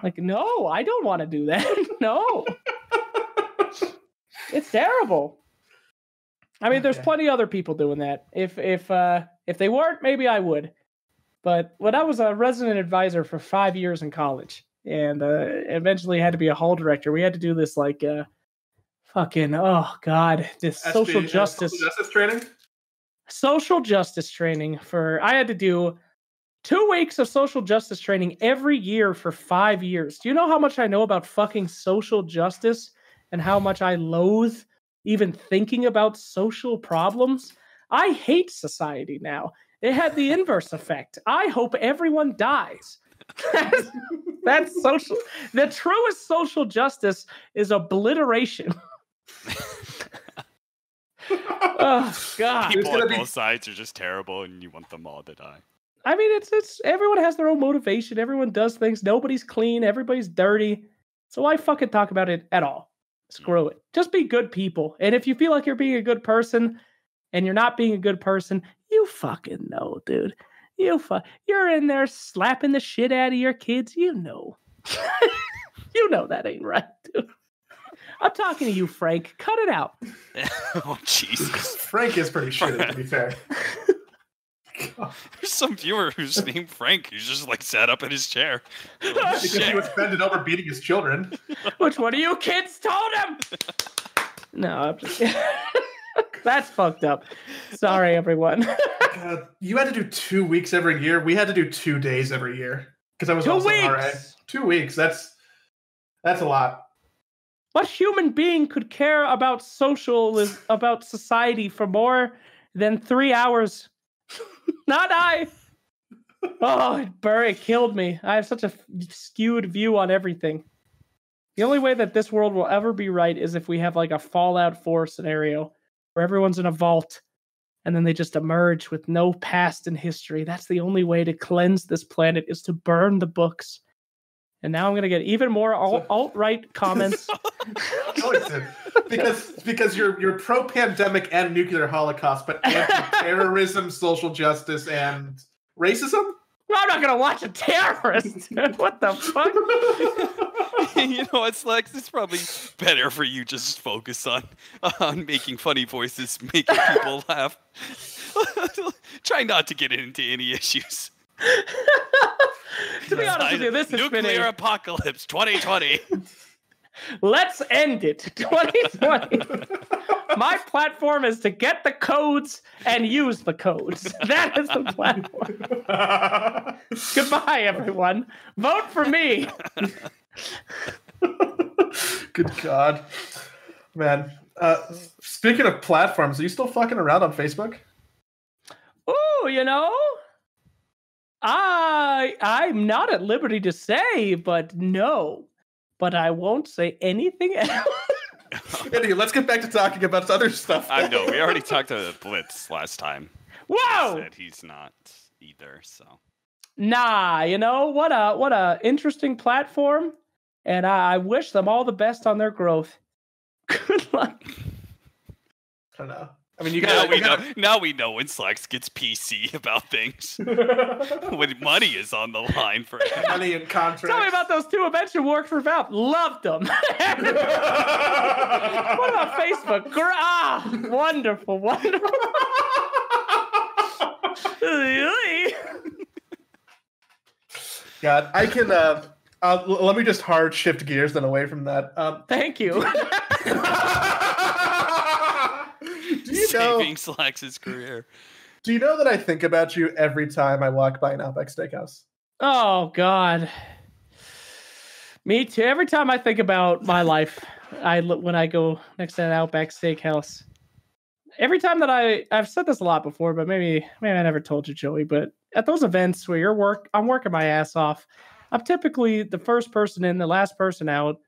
Like, no, I don't want to do that. No. It's terrible. I mean, there's plenty of other people doing that. If they weren't, maybe I would. But when I was a resident advisor for 5 years in college, and eventually had to be a hall director, we had to do this like fucking this social justice training. Social justice training I had to do 2 weeks of social justice training every year for 5 years. Do you know how much I know about fucking social justice and how much I loathe even thinking about social problems? I hate society now. It had the inverse effect. I hope everyone dies. That's social. The truest social justice is obliteration. Oh God! People on both sides are just terrible, and you want them all to die. I mean, it's everyone has their own motivation. Everyone does things. Nobody's clean. Everybody's dirty. So why fucking talk about it at all? Screw it. Just be good people. And if you feel like you're being a good person and you're not being a good person, you fucking know, dude. You're in there slapping the shit out of your kids. You know. You know that ain't right, dude. I'm talking to you, Frank. Cut it out. Oh, Jesus. Frank is pretty shitty, to be fair. There's some viewer who's named Frank who's just like sat up in his chair. Oh, because he was bending over beating his children. Which one of you kids told him? No, I'm just that's fucked up. Sorry, everyone. God, you had to do 2 weeks every year. We had to do 2 days every year because I was also an RA. 2 weeks. That's a lot. What human being could care about about society for more than 3 hours? Not I. Oh, it killed me. I have such a skewed view on everything. The only way that this world will ever be right is if we have like a Fallout 4 scenario where everyone's in a vault and then they just emerge with no past in history. That's the only way to cleanse this planet, is to burn the books. And now I'm going to get even more alt-right comments. because you're pro-pandemic and nuclear holocaust, but anti-terrorism, social justice, and racism? I'm not gonna watch a terrorist. What the fuck? You know what, Slex? It's probably better for you just focus on making funny voices, making people laugh. Try not to get into any issues. To be honest with you, this has been Nuclear Apocalypse 2020. Let's end it. 2020. My platform is to get the codes and use the codes. That is the platform. Goodbye, everyone. Vote for me. Good God. Man. Speaking of platforms, are you still fucking around on Facebook? Ooh, you know, I'm not at liberty to say, but no. But I won't say anything else. Anyway, let's get back to talking about other stuff. I know, we already talked to Blitz last time. Whoa! He said he's not either, so. Nah, you know, what a interesting platform. And I wish them all the best on their growth. Good luck. I don't know. I mean, Now we know when Slex gets PC about things. When money is on the line for him. Money and contracts. Tell me about those 2 events you worked for Valve. Loved them. What about Facebook? Wonderful. God, I can. Let me just hard shift gears then away from that. Thank you. Do you know, Saving Slex's career. do you know that I think about you every time I walk by an Outback Steakhouse? Oh, God. Me too. Every time I think about my life, when I go next to an Outback Steakhouse, every time that I've said this a lot before, but maybe I never told you, Joey, but at those events where I'm working my ass off, I'm typically the first person in, the last person out,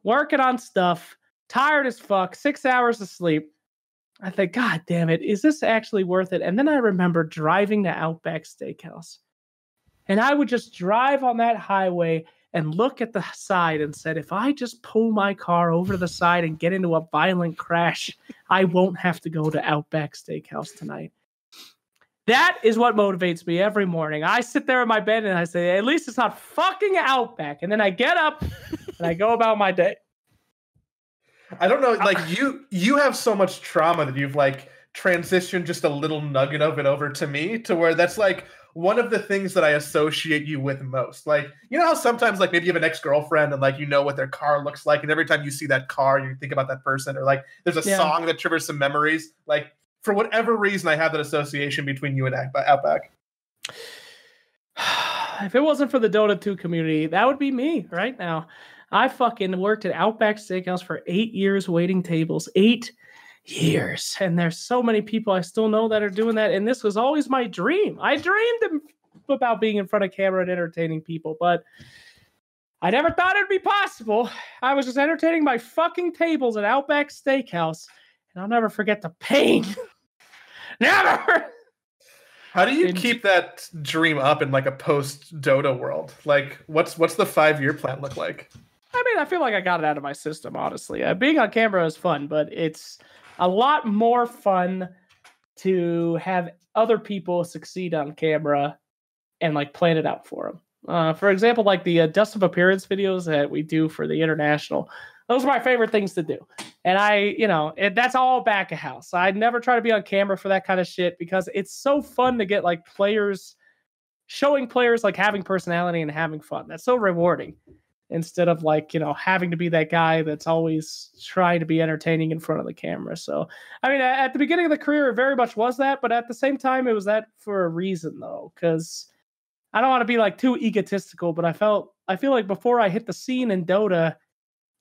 working on stuff, tired as fuck, 6 hours of sleep. I think, God damn it, is this actually worth it? And then I remember driving to Outback Steakhouse. And I would just drive on that highway and look at the side and said, if I just pull my car over to the side and get into a violent crash, I won't have to go to Outback Steakhouse tonight. That is what motivates me every morning. I sit there in my bed and I say, at least it's not fucking Outback. And then I get up and I go about my day. I don't know, like you have so much trauma that you've like transitioned just a little nugget of it over to me, to where that's like one of the things that I associate you with most. Like, you know how sometimes like maybe you have an ex-girlfriend and like you know what their car looks like, and every time you see that car you think about that person, or like there's a song that triggers some memories. Like, for whatever reason, I have that association between you and Outback. If it wasn't for the Dota 2 community, that would be me right now. I fucking worked at Outback Steakhouse for 8 years waiting tables. 8 years. And there's so many people I still know that are doing that. And this was always my dream. I dreamed about being in front of camera and entertaining people, but I never thought it'd be possible. I was just entertaining my fucking tables at Outback Steakhouse. And I'll never forget the pain. Never! How do you keep that dream up in like a post-Dota world? Like, what's the 5-year plan look like? I mean, I feel like I got it out of my system, honestly. Being on camera is fun, but it's a lot more fun to have other people succeed on camera and like plan it out for them. For example, like the Dust of Appearance videos that we do for the International. Those are my favorite things to do. And that's all back of house. I never try to be on camera for that kind of shit because it's so fun to get like showing players like having personality and having fun. That's so rewarding instead of like, having to be that guy that's always trying to be entertaining in front of the camera. So, I mean, at the beginning of the career, it very much was that, but at the same time, it was that for a reason though, because I don't want to be like too egotistical, but I feel like before I hit the scene in Dota,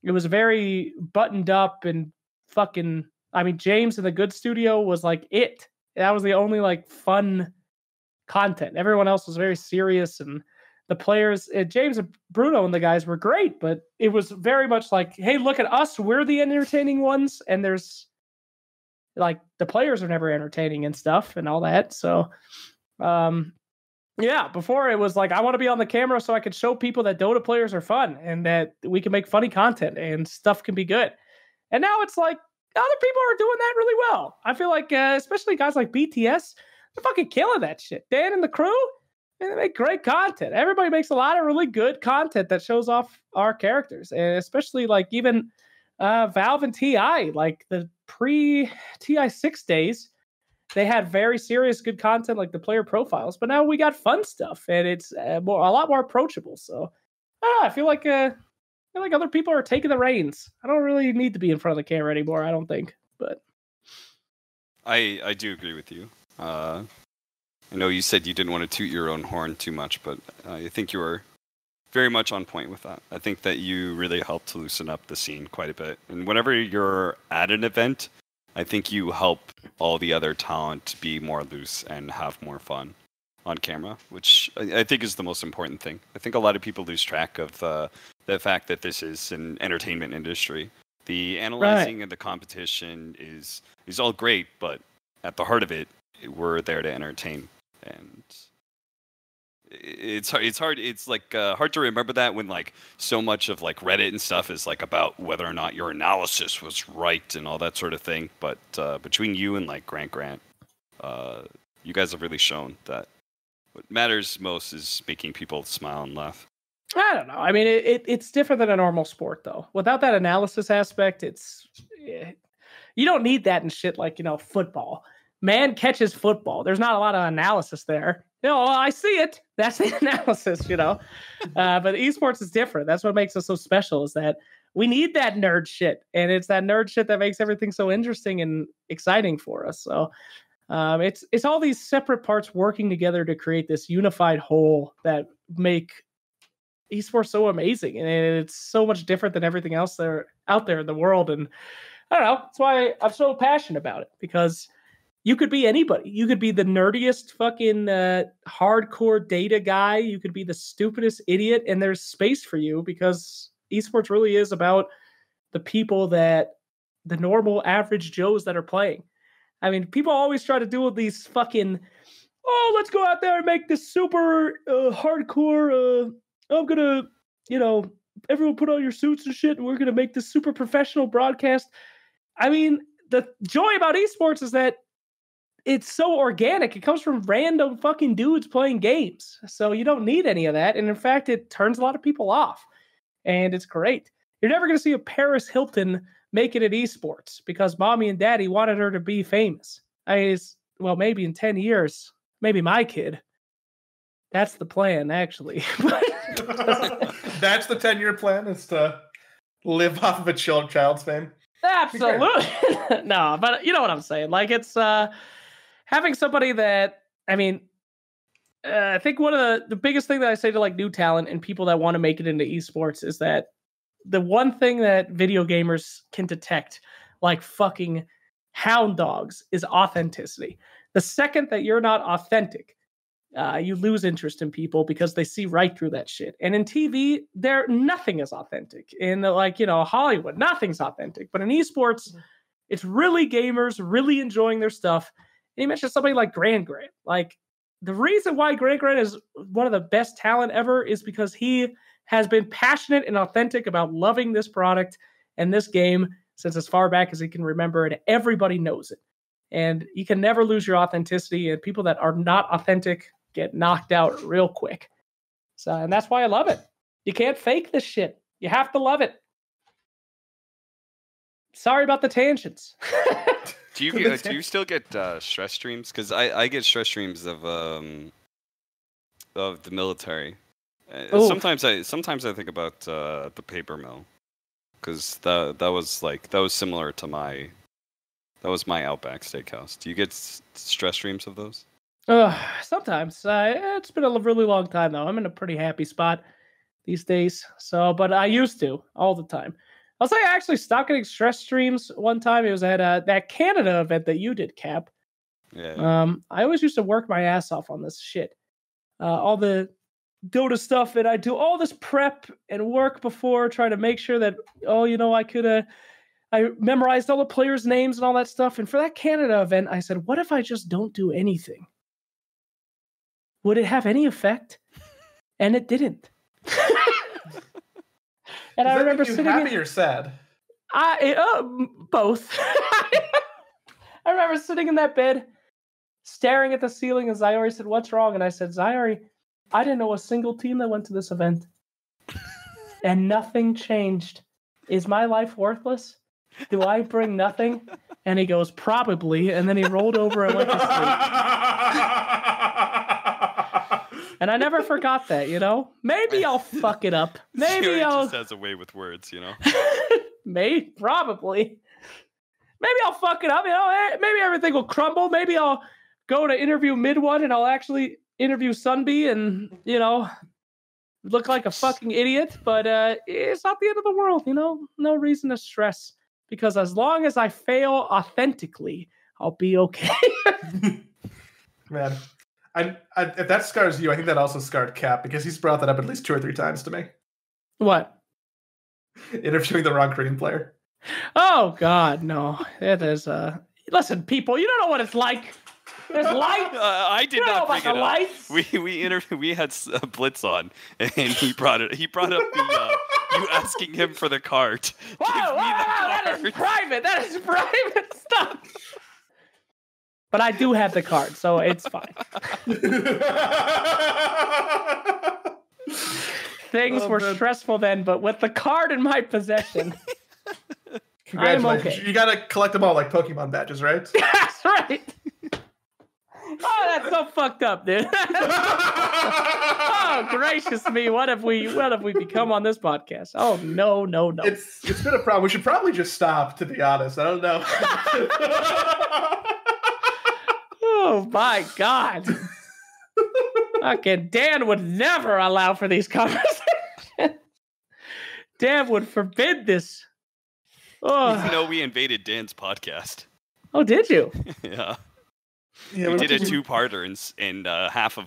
it was very buttoned up and fucking, I mean, James in the Good Studio was like it. That was the only like fun content. Everyone else was very serious, and the players, James and Bruno and the guys were great, but it was very much like, hey, look at us. We're the entertaining ones. And there's like, the players are never entertaining and stuff and all that. So, yeah, before it was like, I want to be on the camera so I can show people that Dota players are fun and that we can make funny content and stuff can be good. And now it's like other people are doing that really well. I feel like, especially guys like BTS, they're fucking killing that shit. Dan and the crew, And they make great content. Everybody makes a lot of really good content that shows off our characters, and especially like even Valve and TI, like the pre TI 6 days, they had very serious good content like the player profiles. But now we got fun stuff, and it's a lot more approachable. So I feel like other people are taking the reins. I don't really need to be in front of the camera anymore. I don't think, but I do agree with you. I know you said you didn't want to toot your own horn too much, but I think you were very much on point with that. I think that you really helped to loosen up the scene quite a bit. And whenever you're at an event, I think you help all the other talent be more loose and have more fun on camera, which I think is the most important thing. I think a lot of people lose track of the fact that this is an entertainment industry. The analyzing and the competition is all great, but at the heart of it, we're there to entertain. And it's hard. It's like hard to remember that when like so much of like Reddit and stuff is like about whether or not your analysis was right and all that sort of thing. But between you and like Grant, you guys have really shown that what matters most is making people smile and laugh. I don't know. I mean, it's different than a normal sport, though. Without that analysis aspect, you don't need that in shit like, football. Man catches football. There's not a lot of analysis there. I see it. That's the analysis, But esports is different. That's what makes us so special is that we need that nerd shit. And it's that nerd shit that makes everything so interesting and exciting for us. So it's all these separate parts working together to create this unified whole that make esports so amazing, and it's so much different than everything else out there in the world. And I don't know, that's why I'm so passionate about it, because you could be anybody. You could be the nerdiest fucking hardcore data guy. You could be the stupidest idiot, and there's space for you, because esports really is about the people the normal average Joes that are playing. I mean, people always try to do these fucking, let's go out there and make this super hardcore I'm gonna, everyone put on your suits and shit, and we're gonna make this super professional broadcast. I mean, the joy about esports is that it's so organic. It comes from random fucking dudes playing games. So you don't need any of that. And in fact, it turns a lot of people off. And it's great. You're never gonna see a Paris Hilton make it at esports because mommy and daddy wanted her to be famous. Well, maybe in 10 years, maybe my kid. That's the plan, actually. That's the 10-year plan, is to live off of a child's fame. Absolutely. No, but you know what I'm saying. Like, it's having somebody that, I mean, I think one of the biggest thing that I say to like new talent and people that want to make it into esports is that the one thing that video gamers can detect, like fucking hound dogs, is authenticity. The second that you're not authentic, you lose interest in people because they see right through that shit. And in TV, nothing is authentic. In Hollywood, nothing's authentic. But in esports, it's really gamers really enjoying their stuff. And you mentioned somebody like Grant. Like, the reason why Grant is one of the best talent ever is because he has been passionate and authentic about loving this product and this game since as far back as he can remember, and everybody knows it. And you can never lose your authenticity, and people that are not authentic get knocked out real quick. So, and that's why I love it. You can't fake this shit. You have to love it. Sorry about the tangents. Do you still get stress streams? Because I get stress streams of the military. Sometimes I think about the paper mill, because that was similar to my Outback Steakhouse. Do you get stress streams of those? Sometimes. It's been a really long time though. I'm in a pretty happy spot these days. So, but I used to all the time. I'll say I actually stopped getting stress streams one time. It was at that Canada event that you did, Cap. Yeah. I always used to work my ass off on this shit. All the Dota stuff, and I do all this prep and work before, trying to make sure that I memorized all the players' names and all that stuff. And for that Canada event, I said, what if I just don't do anything? Would it have any effect? And it didn't. And I remember sitting happy or sad? Both. I remember sitting in that bed, staring at the ceiling, and Zyori said, "What's wrong?" And I said, "Zyori, I didn't know a single team that went to this event. And nothing changed. Is my life worthless? Do I bring nothing? And he goes, probably. And then he rolled over and went to sleep. And I never forgot that, you know? Maybe I'll fuck it up. Maybe Siri I'll... just has a way with words, you know? Probably. Maybe I'll fuck it up, you know? Maybe everything will crumble. Maybe I'll go to interview mid-one and I'll actually interview Sunbee and, you know, look like a fucking idiot. But it's not the end of the world, you know? No reason to stress. Because as long as I fail authentically, I'll be okay. Man, if that scars you, I think that also scarred Cap because he's brought that up at least 2 or 3 times to me. What? Interviewing the wrong Korean player. Oh God, no! It is. Listen, people, you don't know what it's like. There's lights. I did you not know bring it up. Lights? We had Blitz on, and he brought it. He brought up the you asking him for the card. Wow, that is private. That is private stuff. But I do have the card, so it's fine. Things were stressful then, but with the card in my possession, congratulations! I'm okay. You gotta collect them all like Pokemon badges, right? That's right. Oh, that's so fucked up, dude. Oh, gracious me! What have we become on this podcast? Oh no. It's been a problem. We should probably just stop. To be honest, I don't know. Oh my God. Okay, Dan would never allow for these conversations. Dan would forbid this. Oh. You know, we invaded Dan's podcast. Oh, did you? Yeah. Yeah, we did a 2-parter and half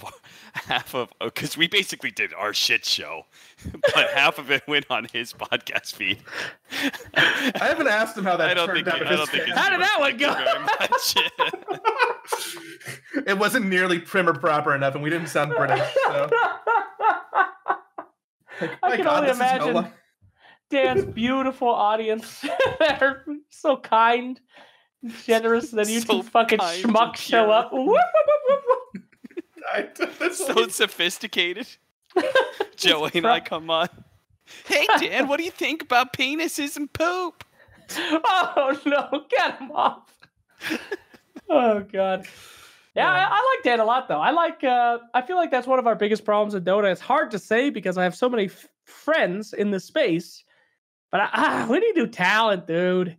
of because we basically did our shit show, but half of it went on his podcast feed. I haven't asked him how that turned out. How did that one go? It wasn't nearly prim or proper enough, and we didn't sound British. So. I can only imagine Dan's beautiful audience that are so kind. Generous that you two fucking schmucks show up. So sophisticated. Joey and I come on. Hey Dan, what do you think about penises and poop? Oh no, get him off. Oh God. Yeah, I like Dan a lot though. I feel like that's one of our biggest problems in Dota. It's hard to say because I have so many friends in the space, but we need new talent, dude.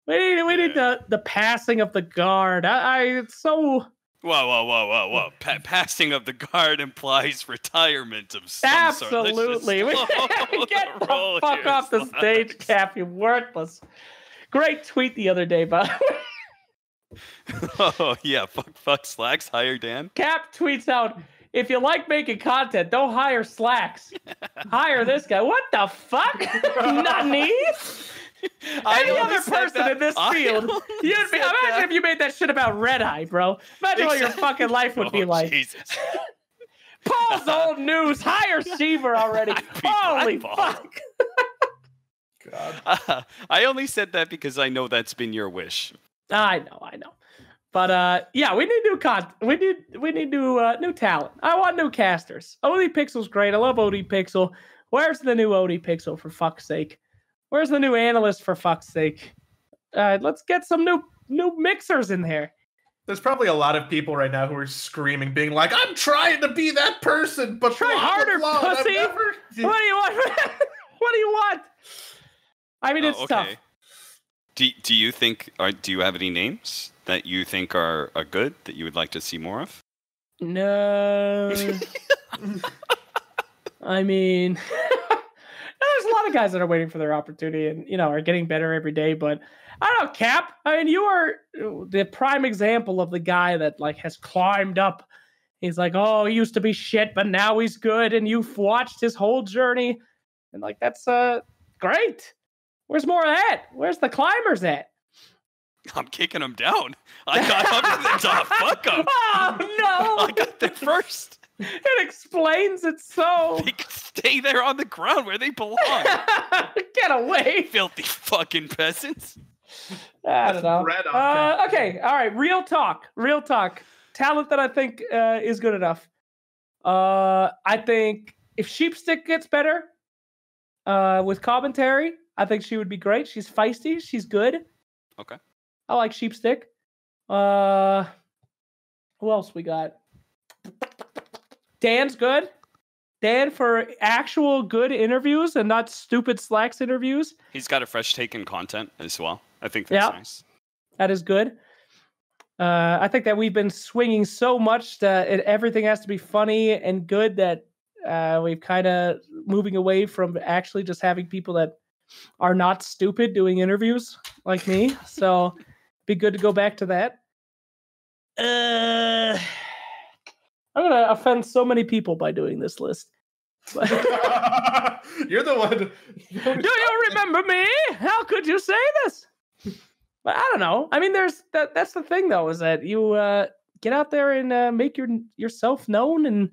We need the passing of the guard. It's so... Whoa. Passing of the guard implies retirement of some Absolutely. Sort. Get the fuck off the stage, Cap, you worthless. Great tweet the other day, by the way. Oh, yeah. Fuck Slacks. Hire Dan. Cap tweets out, if you like making content, don't hire Slacks. Hire this guy. What the fuck? Nani? Any other person in this field, you'd be. Imagine if you made that shit about Red Eye, bro. Imagine what your fucking life would be like. Jesus. Paul's old news. Hire Seaver already. Holy fuck. God. I only said that because I know that's been your wish. I know. But yeah, we need new content. We need new talent. I want new casters. OD Pixel's great. I love OD Pixel. Where's the new OD Pixel, for fuck's sake? Where's the new analyst, for fuck's sake? Let's get some new mixers in there. There's probably a lot of people right now who are screaming, being like, I'm trying to be that person, but try harder, pussy. Never... What do you want? What do you want? I mean, it's tough. Do you think, do you have any names that you think are good, that you would like to see more of? No. I mean... There's a lot of guys that are waiting for their opportunity and, you know, are getting better every day. But I don't know, Cap. I mean, you are the prime example of the guy that, like, has climbed up. He's like, oh, he used to be shit, but now he's good. And you've watched his whole journey. And, like, that's great. Where's more of that? Where's the climbers at? I'm kicking them down. I got up to the top. Fuck them. Oh, no. I got there first. It explains it so. They can stay there on the ground where they belong. Get away. Filthy fucking peasants. I don't know. Okay, all right. Real talk. Talent that I think is good enough. I think if Sheepstick gets better with commentary, I think she would be great. She's feisty. She's good. Okay. I like Sheepstick. Who else we got? Dan's good. Dan for actual good interviews and not stupid Slacks interviews. He's got a fresh take in content as well. I think that's nice. That is good. I think that we've been swinging so much that everything has to be funny and good that we've kind of moving away from actually just having people that are not stupid doing interviews like me. So be good to go back to that. I'm gonna offend so many people by doing this list. You're the one. Do you remember me? How could you say this? But I don't know. I mean, that's the thing though, is that you get out there and make yourself known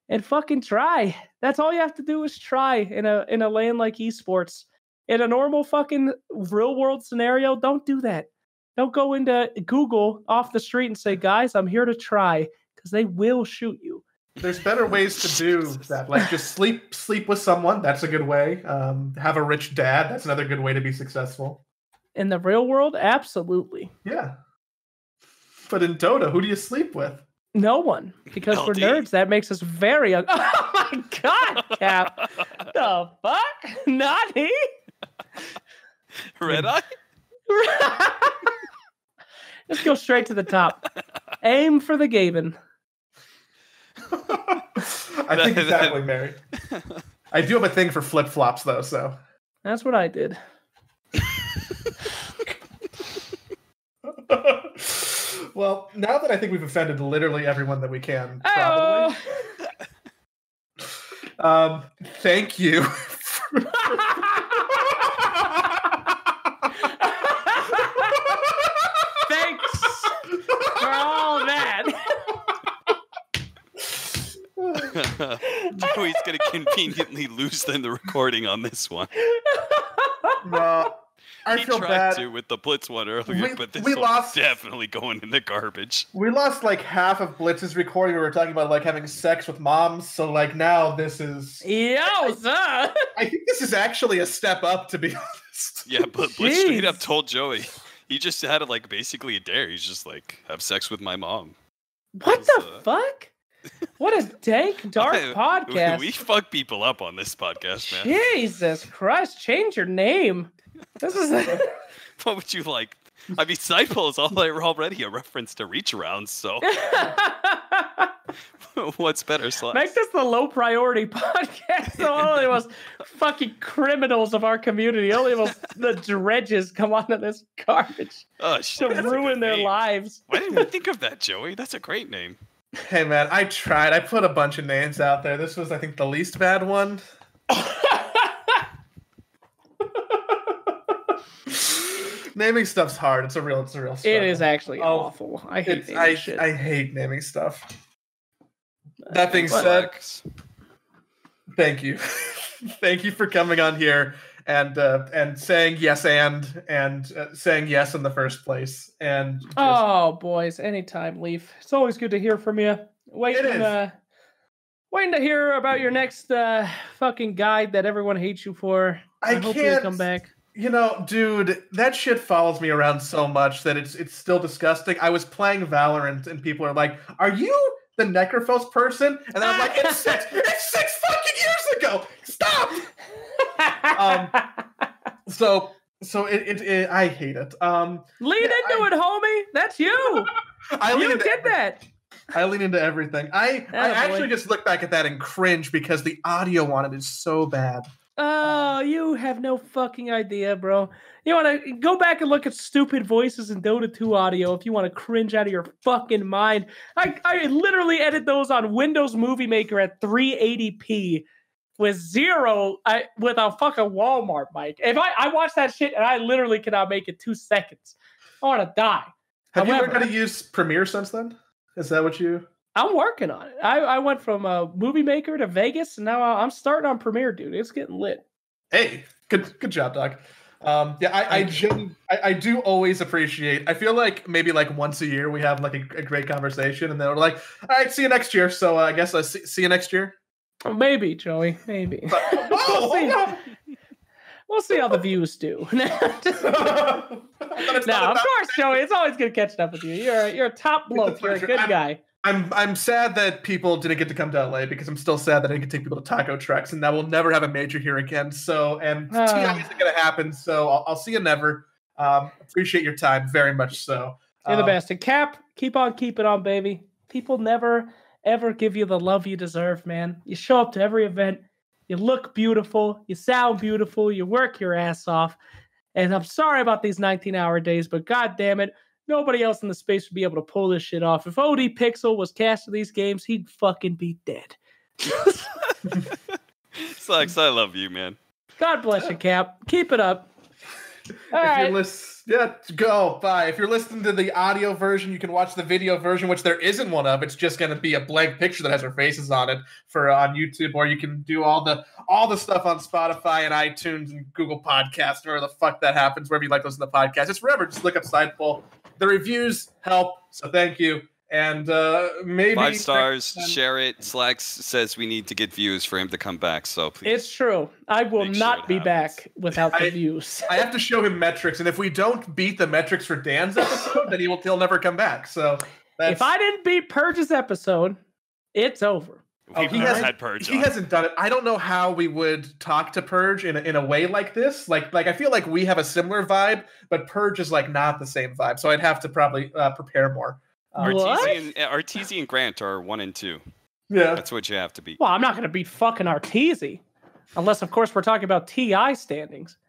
and fucking try. That's all you have to do is try in a land like esports. In a normal fucking real world scenario, don't do that. Don't go into Google off the street and say, guys, I'm here to try, because they will shoot you. There's better ways to do that. Like just sleep with someone. That's a good way. Have a rich dad. That's another good way to be successful. In the real world, absolutely. Yeah. But in Dota, who do you sleep with? No one, because we're nerds. That makes us very. Oh my god, Cap! The fuck? Not he? Red Eye? Let's go straight to the top. Aim for the Gaben. I think exactly, Mary. I do have a thing for flip flops, though. So that's what I did. Well, now that I think we've offended literally everyone that we can, probably. Thank you. Thanks for all that. Joey's gonna conveniently lose the recording on this one. No. I feel bad with the Blitz one earlier, but this one's definitely going in the garbage. We lost like half of Blitz's recording. We were talking about like having sex with moms, so like now this is. I think this is actually a step up, to be honest. Yeah, but Blitz straight up told Joey he just had like basically a dare. He's just like, have sex with my mom. What the fuck? What a dank, dark podcast. We fuck people up on this podcast, man. Jesus Christ, change your name. This is what would you like? I mean, Sidepole is already a reference to reach arounds, so what's better, Slash? Make this the low priority podcast. So only the most fucking criminals of our community, only the dredges come onto this garbage to ruin their lives. Why didn't we think of that, Joey? That's a great name. Hey man, I tried. I put a bunch of names out there. This was, I think, the least bad one. Naming stuff's hard. It's a real struggle. It is actually awful. I hate naming shit. I hate naming stuff. That being said, thank you. Thank you for coming on here and saying yes and saying yes in the first place. And oh boys, anytime, Leaf. It's always good to hear from you. Waiting to hear about your next fucking guide that everyone hates you for. I hope you come back. You know, dude, that shit follows me around so much that it's still disgusting. I was playing Valorant and people are like, "Are you the Necrophos person?" And I'm like, "It's 6 fucking years ago. Stop." So I hate it. Lean into it, homie. That's you. You did that. I lean into everything. I actually just look back at that and cringe because the audio on it is so bad. Oh, you have no fucking idea, bro. You want to go back and look at stupid voices in Dota 2 audio if you want to cringe out of your fucking mind. I literally edit those on Windows Movie Maker at 380p with with a fucking Walmart mic. If I watch that shit and I literally cannot make it 2 seconds, I want to die. Have you learned how to use Premiere since then? Is that what you... I'm working on it. I went from Movie Maker to Vegas, and now I'm starting on Premiere, dude. It's getting lit. Hey, good job, Doc. I do always appreciate. I feel like maybe like once a year we have like a great conversation, and then we're like, all right, see you next year. So I guess see you next year. Maybe, Joey, maybe. We'll see how the views do. No, of course, Joey. It's always good catching up with you. You're a top bloke. You're a good guy. I'm sad that people didn't get to come to LA because I'm still sad that I didn't get to take people to taco trucks, and that we'll never have a major here again. So, and TI isn't going to happen. So I'll see you never. Appreciate your time very much. So you're the best. And Cap, keep on keeping on, baby. People never ever give you the love you deserve, man. You show up to every event. You look beautiful. You sound beautiful. You work your ass off. And I'm sorry about these 19-hour days, but god damn it, nobody else in the space would be able to pull this shit off. If OD Pixel was cast to these games, he'd fucking be dead. Sucks. I love you, man. God bless you, Cap. Keep it up. All right. Go. Bye. If you're listening to the audio version, you can watch the video version, which there isn't one of. It's just going to be a blank picture that has our faces on it for on YouTube, or you can do all the stuff on Spotify and iTunes and Google Podcasts, wherever the fuck that happens, wherever you like to listen to podcasts. It's wherever. Just look up Sideful. The reviews help, so thank you. And maybe 5 stars, share it. Slacks says we need to get views for him to come back. So please. It's true. I will not be back without the views. I have to show him metrics, and if we don't beat the metrics for Dan's episode, then he'll never come back. So if I didn't beat Purge's episode, it's over. He hasn't had Purge. He hasn't done it. I don't know how we would talk to Purge in a way like this. Like I feel like we have a similar vibe, but Purge is like not the same vibe. So I'd have to probably prepare more. Arteezy and Grant are 1 and 2. Yeah, that's what you have to beat. Well, I'm not going to beat fucking Arteezy, unless of course we're talking about TI standings.